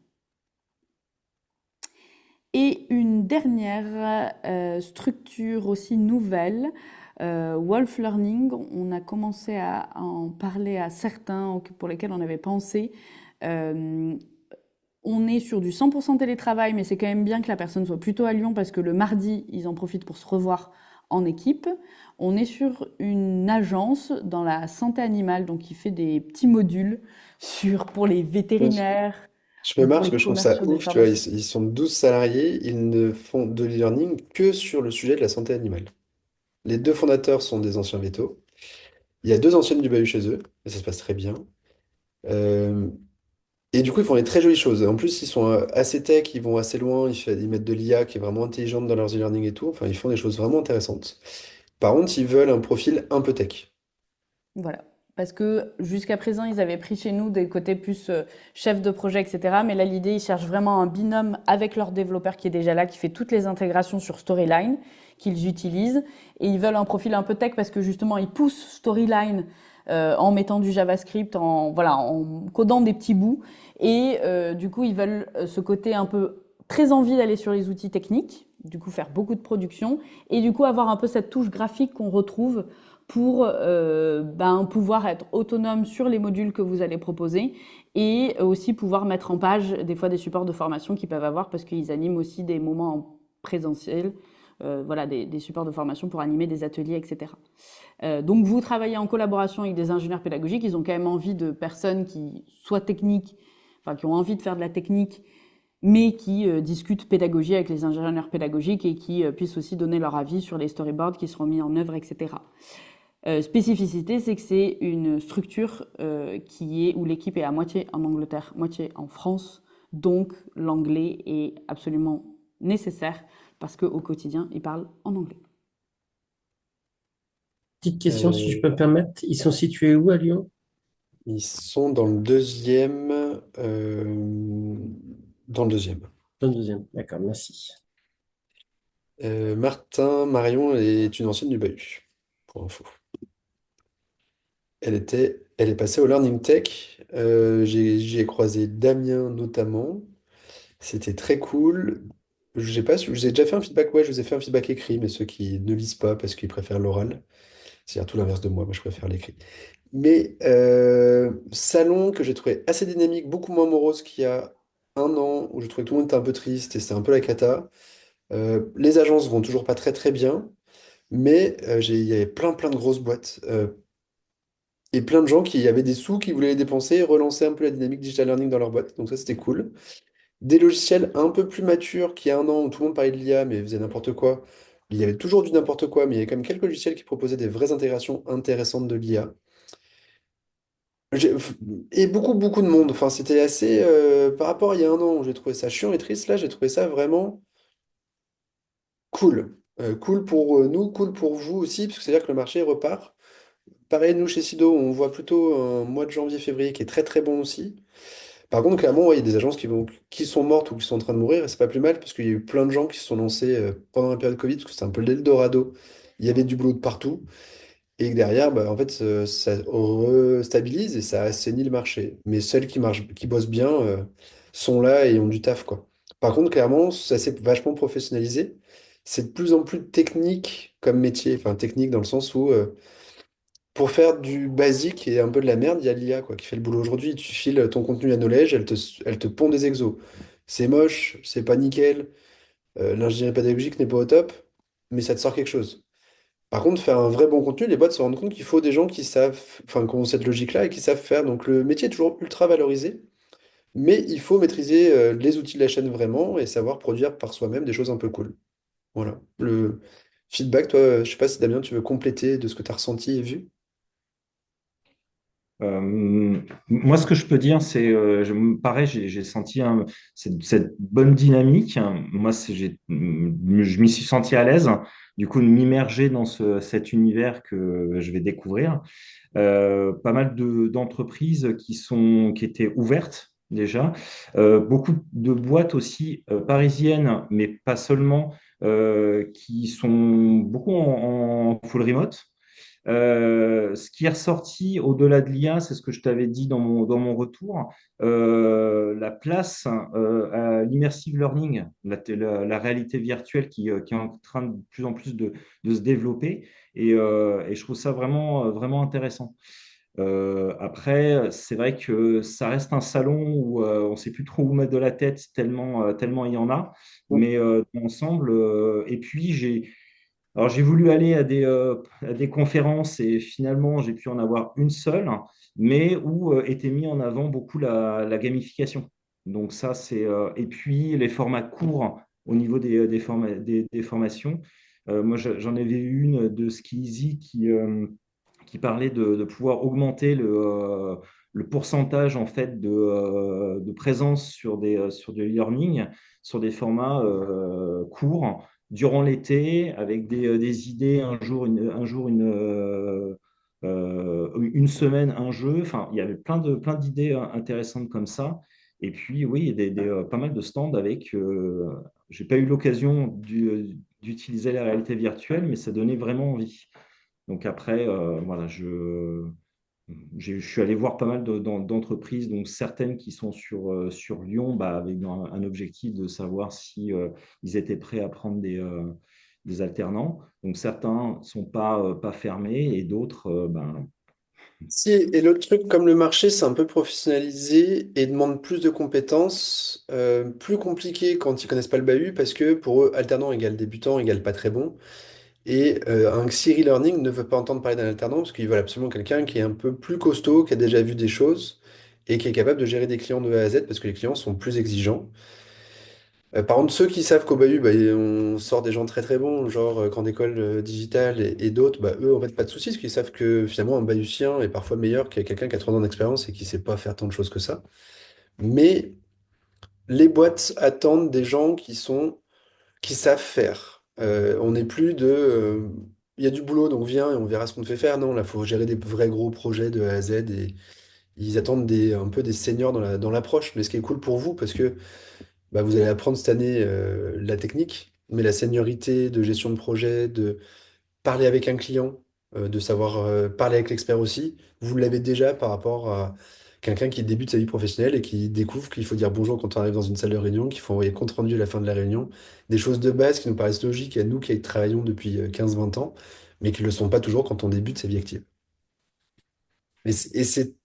Et une dernière structure aussi nouvelle, Wolf Learning, on a commencé à en parler à certains pour lesquels on avait pensé. On est sur du 100% télétravail, mais c'est quand même bien que la personne soit plutôt à Lyon parce que le mardi, ils en profitent pour se revoir en équipe. On est sur une agence dans la santé animale, donc qui fait des petits modules pour les Oui. vétérinaires Je me ou marre pour parce les que je trouve ça commerciaux des ouf, tu vois, pharmacies. ils sont 12 salariés, ils ne font de l'e-learning que sur le sujet de la santé animale. Les deux fondateurs sont des anciens vétos. Il y a deux anciennes du bahut chez eux, et ça se passe très bien. Euh, et du coup, ils font des très jolies choses. En plus, ils sont assez tech, ils vont assez loin, ils mettent de l'IA qui est vraiment intelligente dans leurs e-learning et tout. Enfin, ils font des choses vraiment intéressantes. Par contre, ils veulent un profil un peu tech. Voilà. Parce que jusqu'à présent, ils avaient pris chez nous des côtés plus chef de projet, etc. Mais là, l'idée, ils cherchent vraiment un binôme avec leur développeur qui est déjà là, qui fait toutes les intégrations sur Storyline, qu'ils utilisent. Et ils veulent un profil un peu tech parce que justement, ils poussent Storyline en mettant du JavaScript, voilà, en codant des petits bouts. Et du coup, ils veulent ce côté un peu très envie d'aller sur les outils techniques, du coup, faire beaucoup de production, et du coup, avoir un peu cette touche graphique qu'on retrouve pour pouvoir être autonome sur les modules que vous allez proposer et aussi pouvoir mettre en page des fois des supports de formation qu'ils peuvent avoir parce qu'ils animent aussi des moments en présentiel, voilà, des supports de formation pour animer des ateliers, etc. Donc vous travaillez en collaboration avec des ingénieurs pédagogiques, ils ont quand même envie de personnes qui soient techniques, enfin qui ont envie de faire de la technique, mais qui discutent pédagogie avec les ingénieurs pédagogiques et qui puissent aussi donner leur avis sur les storyboards qui seront mis en œuvre, etc. Spécificité, c'est que c'est une structure où l'équipe est à moitié en Angleterre, moitié en France. Donc l'anglais est absolument nécessaire parce qu'au quotidien, ils parlent en anglais. Petite question, si je Euh, peux me permettre, ils sont situés où à Lyon? Ils sont dans le deuxième. Dans le deuxième. Dans le deuxième. D'accord, merci. Marion est une ancienne du bahut, pour info. Elle est passée au Learning Tech. J'y ai croisé Damien notamment. C'était très cool. Je vous ai déjà fait un feedback, ouais, je vous ai fait un feedback écrit, mais ceux qui ne lisent pas parce qu'ils préfèrent l'oral, c'est-à-dire tout l'inverse de moi, moi je préfère l'écrit. Mais salon que j'ai trouvé assez dynamique, beaucoup moins morose qu'il y a un an, où je trouvais que tout le monde était un peu triste et c'était un peu la cata. Les agences vont toujours pas très très bien, mais il y avait plein de grosses boîtes et plein de gens qui avaient des sous, qui voulaient les dépenser et relancer un peu la dynamique digital learning dans leur boîte. Donc ça c'était cool. Des logiciels un peu plus matures qu'il y a un an où tout le monde parlait de l'IA mais faisait n'importe quoi. Il y avait toujours du n'importe quoi, mais il y avait quand même quelques logiciels qui proposaient des vraies intégrations intéressantes de l'IA. J'ai- Et beaucoup de monde. Enfin, c'était assez. Par rapport à il y a un an où j'ai trouvé ça chiant et triste, là, j'ai trouvé ça vraiment cool. Cool pour nous, cool pour vous aussi, parce que c'est-à-dire que le marché repart. Pareil, nous, chez Sido, on voit plutôt un mois de janvier-février qui est très bon aussi. Par contre, clairement, ouais, il y a des agences qui sont mortes ou qui sont en train de mourir, et c'est pas plus mal, parce qu'il y a eu plein de gens qui se sont lancés pendant la période Covid, parce que c'était un peu l'Eldorado. Il y avait du boulot de partout. Et que derrière, bah, en fait, ça restabilise et ça assainit le marché. Mais celles qui marchent, qui bossent bien, sont là et ont du taf, quoi. Par contre, clairement, ça s'est vachement professionnalisé. C'est de plus en plus technique comme métier. Enfin, technique dans le sens où, pour faire du basique et un peu de la merde, il y a l'IA, quoi, qui fait le boulot aujourd'hui. Tu files ton contenu à Knowledge, elle te pond des exos. C'est moche, c'est pas nickel, l'ingénierie pédagogique n'est pas au top, mais ça te sort quelque chose. Par contre, faire un vrai bon contenu, les boîtes se rendent compte qu'il faut des gens qui savent, enfin, qui ont cette logique-là et qui savent faire. Donc le métier est toujours ultra valorisé, mais il faut maîtriser les outils de la chaîne vraiment et savoir produire par soi-même des choses un peu cool. Voilà. Le feedback, toi, je sais pas si Damien, tu veux compléter de ce que tu as ressenti et vu? Moi, ce que je peux dire, c'est, pareil, j'ai senti cette bonne dynamique. Moi, je m'y suis senti à l'aise, du coup, de m'immerger dans cet univers que je vais découvrir. Pas mal d'entreprises qui étaient ouvertes déjà. Beaucoup de boîtes aussi parisiennes, mais pas seulement, qui sont beaucoup en full remote. Ce qui est ressorti au-delà de l'IA, c'est ce que je t'avais dit dans mon retour, la place à l'immersive learning, la réalité virtuelle qui est en train de plus en plus de se développer. Et je trouve ça vraiment intéressant. Après, c'est vrai que ça reste un salon où on ne sait plus trop où mettre de la tête tellement il y en a. Mais dans l'ensemble, et puis Alors, j'ai voulu aller à des conférences et finalement, j'ai pu en avoir une seule, mais où était mis en avant beaucoup la gamification. Donc, ça, et puis, les formats courts au niveau des formations. Moi, j'en avais eu une de Ski qui parlait de pouvoir augmenter le pourcentage en fait de présence sur des e-learning, sur des formats courts durant l'été avec des idées une semaine un jeu. Enfin, il y avait plein d'idées intéressantes comme ça. Et puis oui, il y a pas mal de stands avec. J'ai pas eu l'occasion d'utiliser la réalité virtuelle, mais ça donnait vraiment envie. Donc après, voilà, je suis allé voir pas mal d'entreprises, donc certaines qui sont sur Lyon, bah, avec un objectif de savoir si ils étaient prêts à prendre des alternants. Donc certains sont pas fermés et d'autres, ben, Si, et l'autre truc, comme le marché c'est un peu professionnalisé et demande plus de compétences, plus compliqué quand ils connaissent pas le bahut, parce que pour eux, alternant égale débutant égale pas très bon. Et un Xiri Learning ne veut pas entendre parler d'un alternant parce qu'ils veulent absolument quelqu'un qui est un peu plus costaud, qui a déjà vu des choses et qui est capable de gérer des clients de A à Z parce que les clients sont plus exigeants. Par contre, ceux qui savent qu'au bahut, bah, on sort des gens très très bons, genre Grande École Digitale et d'autres, bah, eux, en fait, pas de soucis parce qu'ils savent que finalement, un bahutien est parfois meilleur que quelqu'un qui a 3 ans d'expérience et qui sait pas faire tant de choses que ça. Mais les boîtes attendent des gens qui savent faire. On n'est plus il y a du boulot, donc viens et on verra ce qu'on te fait faire. Non, là, il faut gérer des vrais gros projets de A à Z et ils attendent un peu des seniors dans l'approche. Mais ce qui est cool pour vous, parce que bah, vous allez apprendre cette année la technique, mais la seniorité de gestion de projet, de parler avec un client, de savoir parler avec l'expert aussi, vous l'avez déjà par rapport à quelqu'un qui débute sa vie professionnelle et qui découvre qu'il faut dire bonjour quand on arrive dans une salle de réunion, qu'il faut envoyer compte rendu à la fin de la réunion, des choses de base qui nous paraissent logiques à nous qui travaillons depuis 15-20 ans, mais qui ne le sont pas toujours quand on débute sa vie active. Et c'est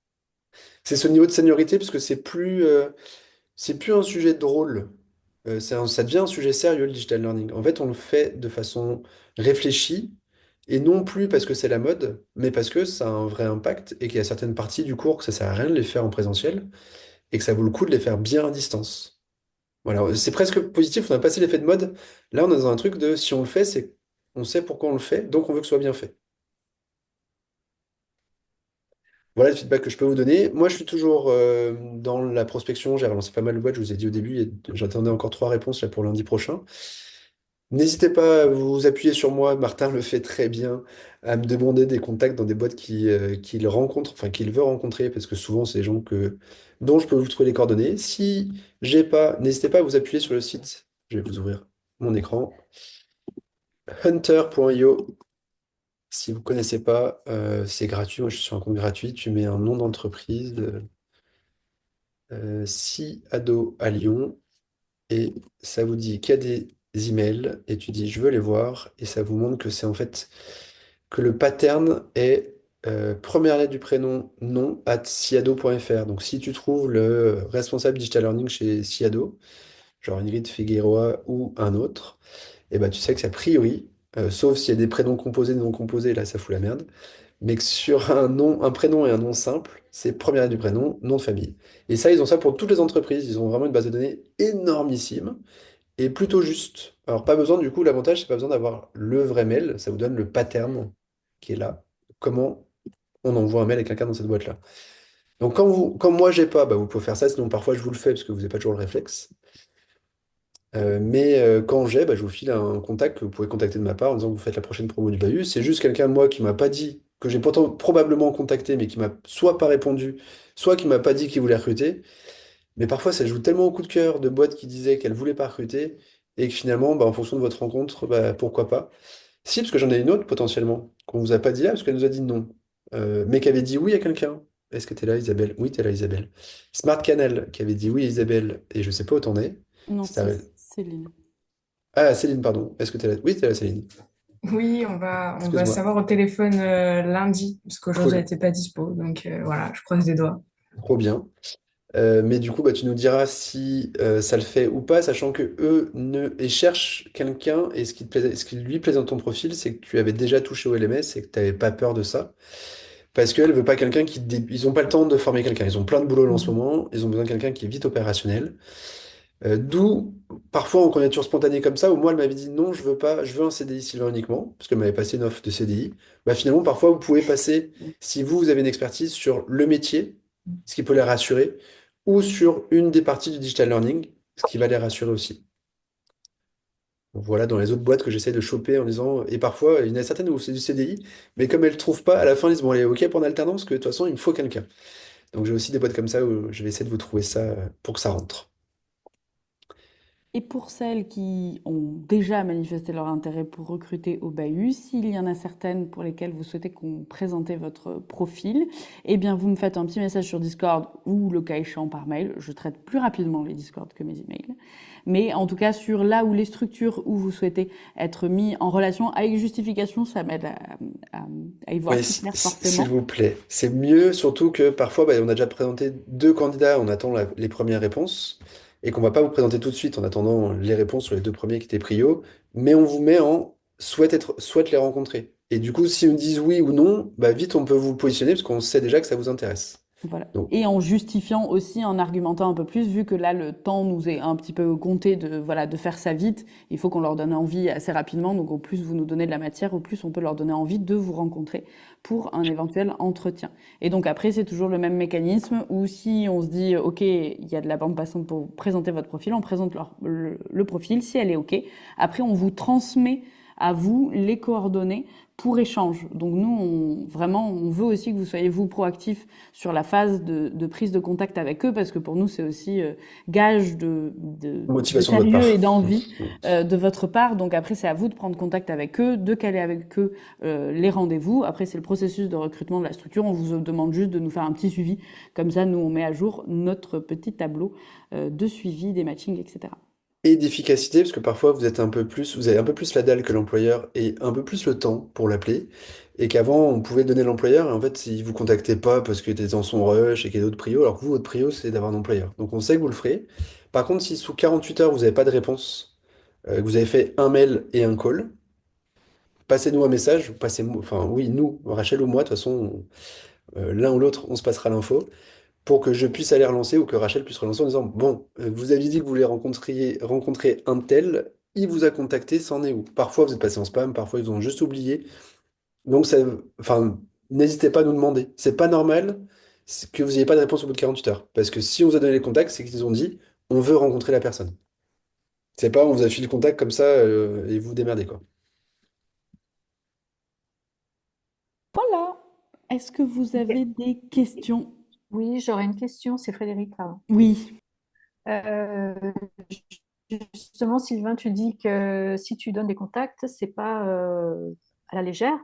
ce niveau de seniorité parce que c'est plus un sujet drôle. Ça devient un sujet sérieux, le digital learning. En fait, on le fait de façon réfléchie et non plus parce que c'est la mode, mais parce que ça a un vrai impact et qu'il y a certaines parties du cours que ça sert à rien de les faire en présentiel et que ça vaut le coup de les faire bien à distance. Voilà, c'est presque positif, on a passé l'effet de mode. Là, on est dans un truc de si on le fait, c'est on sait pourquoi on le fait, donc on veut que ce soit bien fait. Voilà le feedback que je peux vous donner. Moi, je suis toujours dans la prospection. J'ai relancé pas mal de boîtes, je vous ai dit au début, j'attendais encore 3 réponses là, pour lundi prochain. N'hésitez pas à vous appuyer sur moi, Martin le fait très bien, à me demander des contacts dans des boîtes qu'il rencontre, enfin qu'il veut rencontrer, parce que souvent c'est des gens dont je peux vous trouver les coordonnées. Si j'ai pas, n'hésitez pas à vous appuyer sur le site. Je vais vous ouvrir mon écran. Hunter.io. Si vous connaissez pas, c'est gratuit. Moi, je suis sur un compte gratuit. Tu mets un nom d'entreprise, si ado à Lyon. Et ça vous dit qu'il y a des emails et tu dis je veux les voir et ça vous montre que c'est en fait que le pattern est première lettre du prénom nom @siado.fr. Donc si tu trouves le responsable digital learning chez Siado, genre Ingrid Figueroa ou un autre, et ben tu sais que c'est a priori, sauf s'il y a des prénoms composés, non composés, là ça fout la merde, mais que sur un nom, un prénom et un nom simple, c'est première lettre du prénom, nom de famille. Et ça, ils ont ça pour toutes les entreprises. Ils ont vraiment une base de données énormissime et plutôt juste. Alors, pas besoin, du coup, l'avantage, c'est pas besoin d'avoir le vrai mail, ça vous donne le pattern qui est là. Comment on envoie un mail à quelqu'un dans cette boîte-là. Donc, comme moi, j'ai pas, bah, vous pouvez faire ça, sinon parfois je vous le fais parce que vous n'avez pas toujours le réflexe. Mais quand j'ai, bah, je vous file un contact que vous pouvez contacter de ma part en disant que vous faites la prochaine promo du Bahut. C'est juste quelqu'un, moi, qui m'a pas dit, que j'ai pourtant probablement contacté, mais qui m'a soit pas répondu, soit qui m'a pas dit qu'il voulait recruter. Mais parfois, ça joue tellement au coup de cœur de boîtes qui disaient qu'elles voulaient pas recruter et que finalement, bah, en fonction de votre rencontre, bah, pourquoi pas. Si, parce que j'en ai une autre potentiellement, qu'on vous a pas dit là, parce qu'elle nous a dit non, mais qui avait dit oui à quelqu'un. Est-ce que tu es là, Isabelle? Oui, tu es là, Isabelle. Smart Canal, qui avait dit oui à Isabelle, et je sais pas où t'en es. Non, C'est c'est Céline. Ah, Céline, pardon. Est-ce que tu es là? Oui, tu es là, Céline. Oui, on va Excuse-moi. savoir au téléphone lundi, parce qu'aujourd'hui elle Cool. n'était pas dispo. Donc voilà, je croise les doigts. Trop bien. Mais du coup, bah, tu nous diras si ça le fait ou pas, sachant que eux et cherchent quelqu'un, et ce qui lui plaisait dans ton profil, c'est que tu avais déjà touché au LMS et que tu n'avais pas peur de ça. Parce qu'elle veut pas quelqu'un Ils ont pas le temps de former quelqu'un. Ils ont plein de boulot là en ce Mhm. moment. Ils ont besoin de quelqu'un qui est vite opérationnel. D'où, parfois en candidature spontanée comme ça, où moi, elle m'avait dit non, je veux pas, je veux un CDI Sylvain uniquement, parce qu'elle m'avait passé une offre de CDI. Bah, finalement, parfois, vous pouvez passer, si vous avez une expertise sur le métier, ce qui peut les rassurer, ou sur une des parties du digital learning, ce qui va les rassurer aussi. Donc voilà, dans les autres boîtes que j'essaie de choper en disant, et parfois, il y en a certaines où c'est du CDI, mais comme elles ne trouvent pas, à la fin, ils disent, bon, allez, ok pour une alternance, parce que de toute façon, il me faut quelqu'un. Donc j'ai aussi des boîtes comme ça où je vais essayer de vous trouver ça pour que ça rentre. Et pour celles qui ont déjà manifesté leur intérêt pour recruter au bahut, s'il y en a certaines pour lesquelles vous souhaitez qu'on présente votre profil, eh bien vous me faites un petit message sur Discord ou le cas échéant par mail. Je traite plus rapidement les Discord que mes emails. Mais en tout cas, sur là où les structures où vous souhaitez être mis en relation avec justification, ça m'aide à y voir Oui, plus clair s'il forcément. vous plaît. C'est mieux, surtout que parfois, bah, on a déjà présenté deux candidats, on attend les premières réponses, et qu'on va pas vous présenter tout de suite en attendant les réponses sur les deux premiers qui étaient prio, mais on vous met en souhaite les rencontrer. Et du coup, si on disent oui ou non, bah vite on peut vous positionner parce qu'on sait déjà que ça vous intéresse. Voilà. Donc, Et en justifiant aussi, en argumentant un peu plus, vu que là, le temps nous est un petit peu compté voilà, de faire ça vite, il faut qu'on leur donne envie assez rapidement. Donc, au plus vous nous donnez de la matière, au plus on peut leur donner envie de vous rencontrer pour un éventuel entretien. Et donc, après, c'est toujours le même mécanisme où si on se dit, OK, il y a de la bande passante pour vous présenter votre profil, on présente le profil, si elle est OK. Après, on vous transmet à vous les coordonnées pour échange. Donc nous, on veut aussi que vous soyez vous proactifs sur la phase de prise de contact avec eux, parce que pour nous, c'est aussi gage de motivation de votre sérieux et part. d'envie de votre part. Donc après, c'est à vous de prendre contact avec eux, de caler avec eux les rendez-vous. Après, c'est le processus de recrutement de la structure. On vous demande juste de nous faire un petit suivi. Comme ça, nous, on met à jour notre petit tableau de suivi des matchings, etc. Et d'efficacité, parce que parfois vous avez un peu plus la dalle que l'employeur et un peu plus le temps pour l'appeler. Et qu'avant, on pouvait donner l'employeur, et en fait, s'il vous contactait pas parce qu'il était dans son rush et qu'il y a d'autres prios, alors que vous, votre prio, c'est d'avoir un employeur. Donc on sait que vous le ferez. Par contre, si sous 48 heures, vous n'avez pas de réponse, que vous avez fait un mail et un call, passez-nous un message, enfin oui, nous, Rachel ou moi, de toute façon, l'un ou l'autre, on se passera l'info pour que je puisse aller relancer ou que Rachel puisse relancer en disant, bon, vous aviez dit que vous voulez rencontrer un tel, il vous a contacté, c'en est où? Parfois vous êtes passé en spam, parfois ils vous ont juste oublié. Donc enfin, n'hésitez pas à nous demander. C'est pas normal que vous n'ayez pas de réponse au bout de 48 heures. Parce que si on vous a donné les contacts, c'est qu'ils ont dit, on veut rencontrer la personne. C'est pas on vous a filé le contact comme ça et vous vous démerdez quoi. Voilà. Est-ce que vous avez des questions? Oui, j'aurais une question, c'est Frédéric, pardon. Oui. Euh, Justement, Sylvain, tu dis que si tu donnes des contacts, c'est pas à la légère.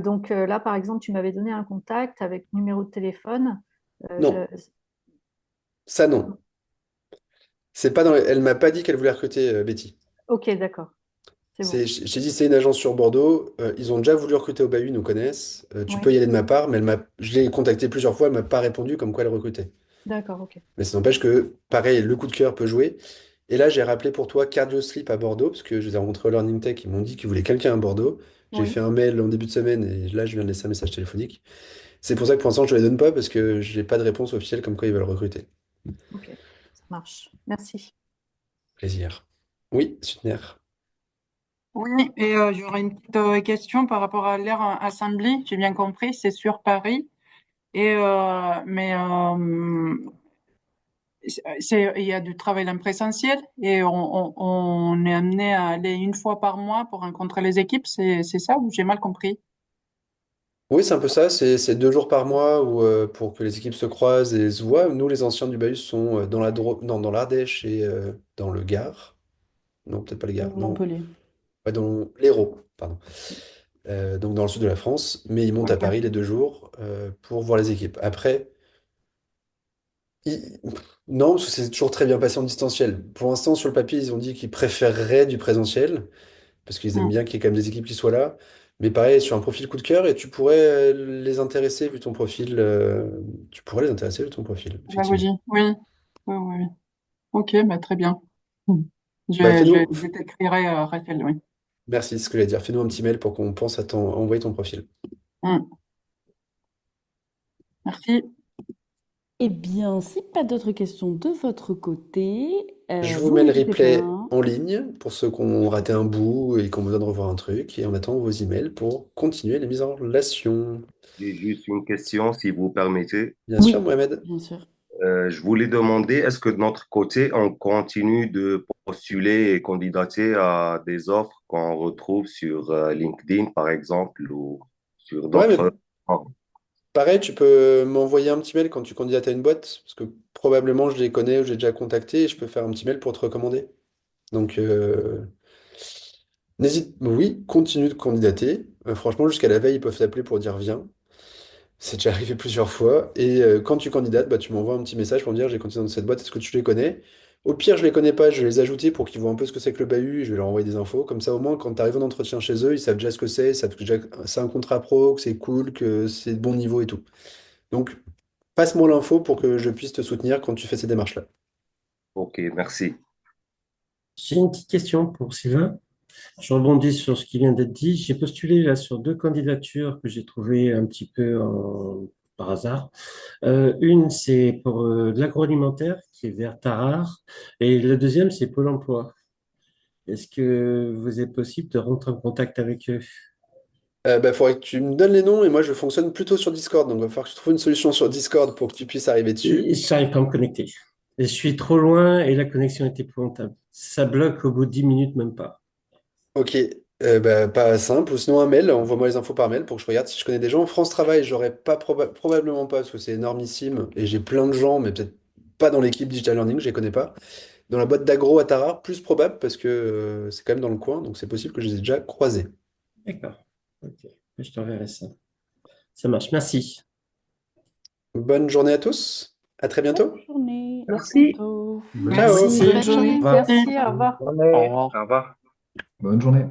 Donc là, par exemple, tu m'avais donné un contact avec numéro de téléphone. Non, ça non. C'est pas Elle m'a pas dit qu'elle voulait recruter Betty. Ok, d'accord, c'est bon. J'ai dit, c'est une agence sur Bordeaux. Ils ont déjà voulu recruter au Bahut, ils nous connaissent. Tu Oui, peux y aller de ma part, mais je l'ai contactée plusieurs fois, elle m'a pas répondu comme quoi elle recrutait. d'accord, ok. Mais ça n'empêche que, pareil, le coup de cœur peut jouer. Et là, j'ai rappelé pour toi Cardio Sleep à Bordeaux, parce que je les ai rencontrés au Learning Tech, ils m'ont dit qu'ils voulaient quelqu'un à Bordeaux. J'ai fait Oui, un mail en début de semaine et là, je viens de laisser un message téléphonique. C'est pour ça que pour l'instant, je ne les donne pas, parce que je n'ai pas de réponse officielle comme quoi ils veulent recruter. ok, ça marche. Merci. Plaisir. Oui, Sutner. Oui, et j'aurais une petite question par rapport à l'Air Assembly. J'ai bien compris, c'est sur Paris. Mais il y a du travail en présentiel et on est amené à aller une fois par mois pour rencontrer les équipes. C'est ça ou j'ai mal compris? Oui, c'est un peu ça. C'est 2 jours par mois pour que les équipes se croisent et se voient. Nous, les anciens du Bahus, sont dans l'Ardèche et dans le Gard. Non, peut-être pas le Gard. Non, Montpellier. ouais, dans l'Hérault, pardon. Donc dans le sud de la France. Mais ils montent à Ok. Paris les 2 jours pour voir les équipes. Après, non, parce que c'est toujours très bien passé en distanciel. Pour l'instant, sur le papier, ils ont dit qu'ils préféreraient du présentiel parce qu'ils aiment Hmm. bien qu'il y ait quand même des équipes qui soient là. Mais pareil, sur un profil coup de cœur, et tu pourrais les intéresser vu ton profil. Tu pourrais les intéresser vu ton profil, effectivement. Pédagogie, oui. Oui, oui, oui. Ok, bah, très bien. Hmm. Bah, Je t'écrirai, Raphaël, oui. merci, c'est ce que j'allais dire. Fais-nous un petit mail pour qu'on pense à envoyer ton profil. Hmm. Merci. Eh bien, si pas d'autres questions de votre côté, Je vous vous mets le n'hésitez replay pas. en ligne pour ceux qui ont raté un bout et qui ont besoin de revoir un truc. Et on attend vos emails pour continuer les mises en relation. J'ai juste une question, si vous permettez. Bien sûr, Oui, Mohamed. bien sûr. Je voulais demander, est-ce que de notre côté, on continue de postuler et candidater à des offres qu'on retrouve sur LinkedIn, par exemple, ou sur Ouais, mais d'autres... pareil, tu peux m'envoyer un petit mail quand tu candidates à une boîte, parce que probablement je les connais ou j'ai déjà contacté et je peux faire un petit mail pour te recommander. Donc, oui, continue de candidater. Franchement, jusqu'à la veille, ils peuvent t'appeler pour dire viens. C'est déjà arrivé plusieurs fois. Et quand tu candidates, bah, tu m'envoies un petit message pour me dire j'ai candidaté dans cette boîte, est-ce que tu les connais? Au pire, je les connais pas, je vais les ajouter pour qu'ils voient un peu ce que c'est que le bahut et je vais leur envoyer des infos. Comme ça, au moins, quand tu arrives en entretien chez eux, ils savent déjà ce que c'est, ils savent déjà que c'est un contrat pro, que c'est cool, que c'est de bon niveau et tout. Donc, passe-moi l'info pour que je puisse te soutenir quand tu fais ces démarches-là. Ok, merci. J'ai une petite question pour Sylvain. Je rebondis sur ce qui vient d'être dit. J'ai postulé là sur deux candidatures que j'ai trouvées un petit peu par hasard. Une, c'est pour de l'agroalimentaire qui est vers Tarare. Et la deuxième, c'est Pôle emploi. Est-ce que vous est possible de rentrer en contact avec eux? Bah, faudrait que tu me donnes les noms et moi je fonctionne plutôt sur Discord. Donc il va falloir que je trouve une solution sur Discord pour que tu puisses arriver dessus. Et je n'arrive pas à me connecter. Et je suis trop loin et la connexion est épouvantable. Ça bloque au bout de 10 minutes, même pas. Ok, bah, pas simple. Ou sinon un mail, envoie-moi les infos par mail pour que je regarde si je connais des gens. France Travail, j'aurais pas probablement pas parce que c'est énormissime et j'ai plein de gens, mais peut-être pas dans l'équipe Digital Learning, je les connais pas. Dans la boîte d'agro à Tarare, plus probable parce que c'est quand même dans le coin, donc c'est possible que je les ai déjà croisés. D'accord. Ok. Je t'enverrai ça. Ça marche. Merci. Bonne journée à tous. À très Bonne bientôt. journée, à Merci. bientôt. Ciao. Merci. Merci, Bonne Patrick. journée. Merci, au revoir. Au revoir. Au revoir. Bonne journée.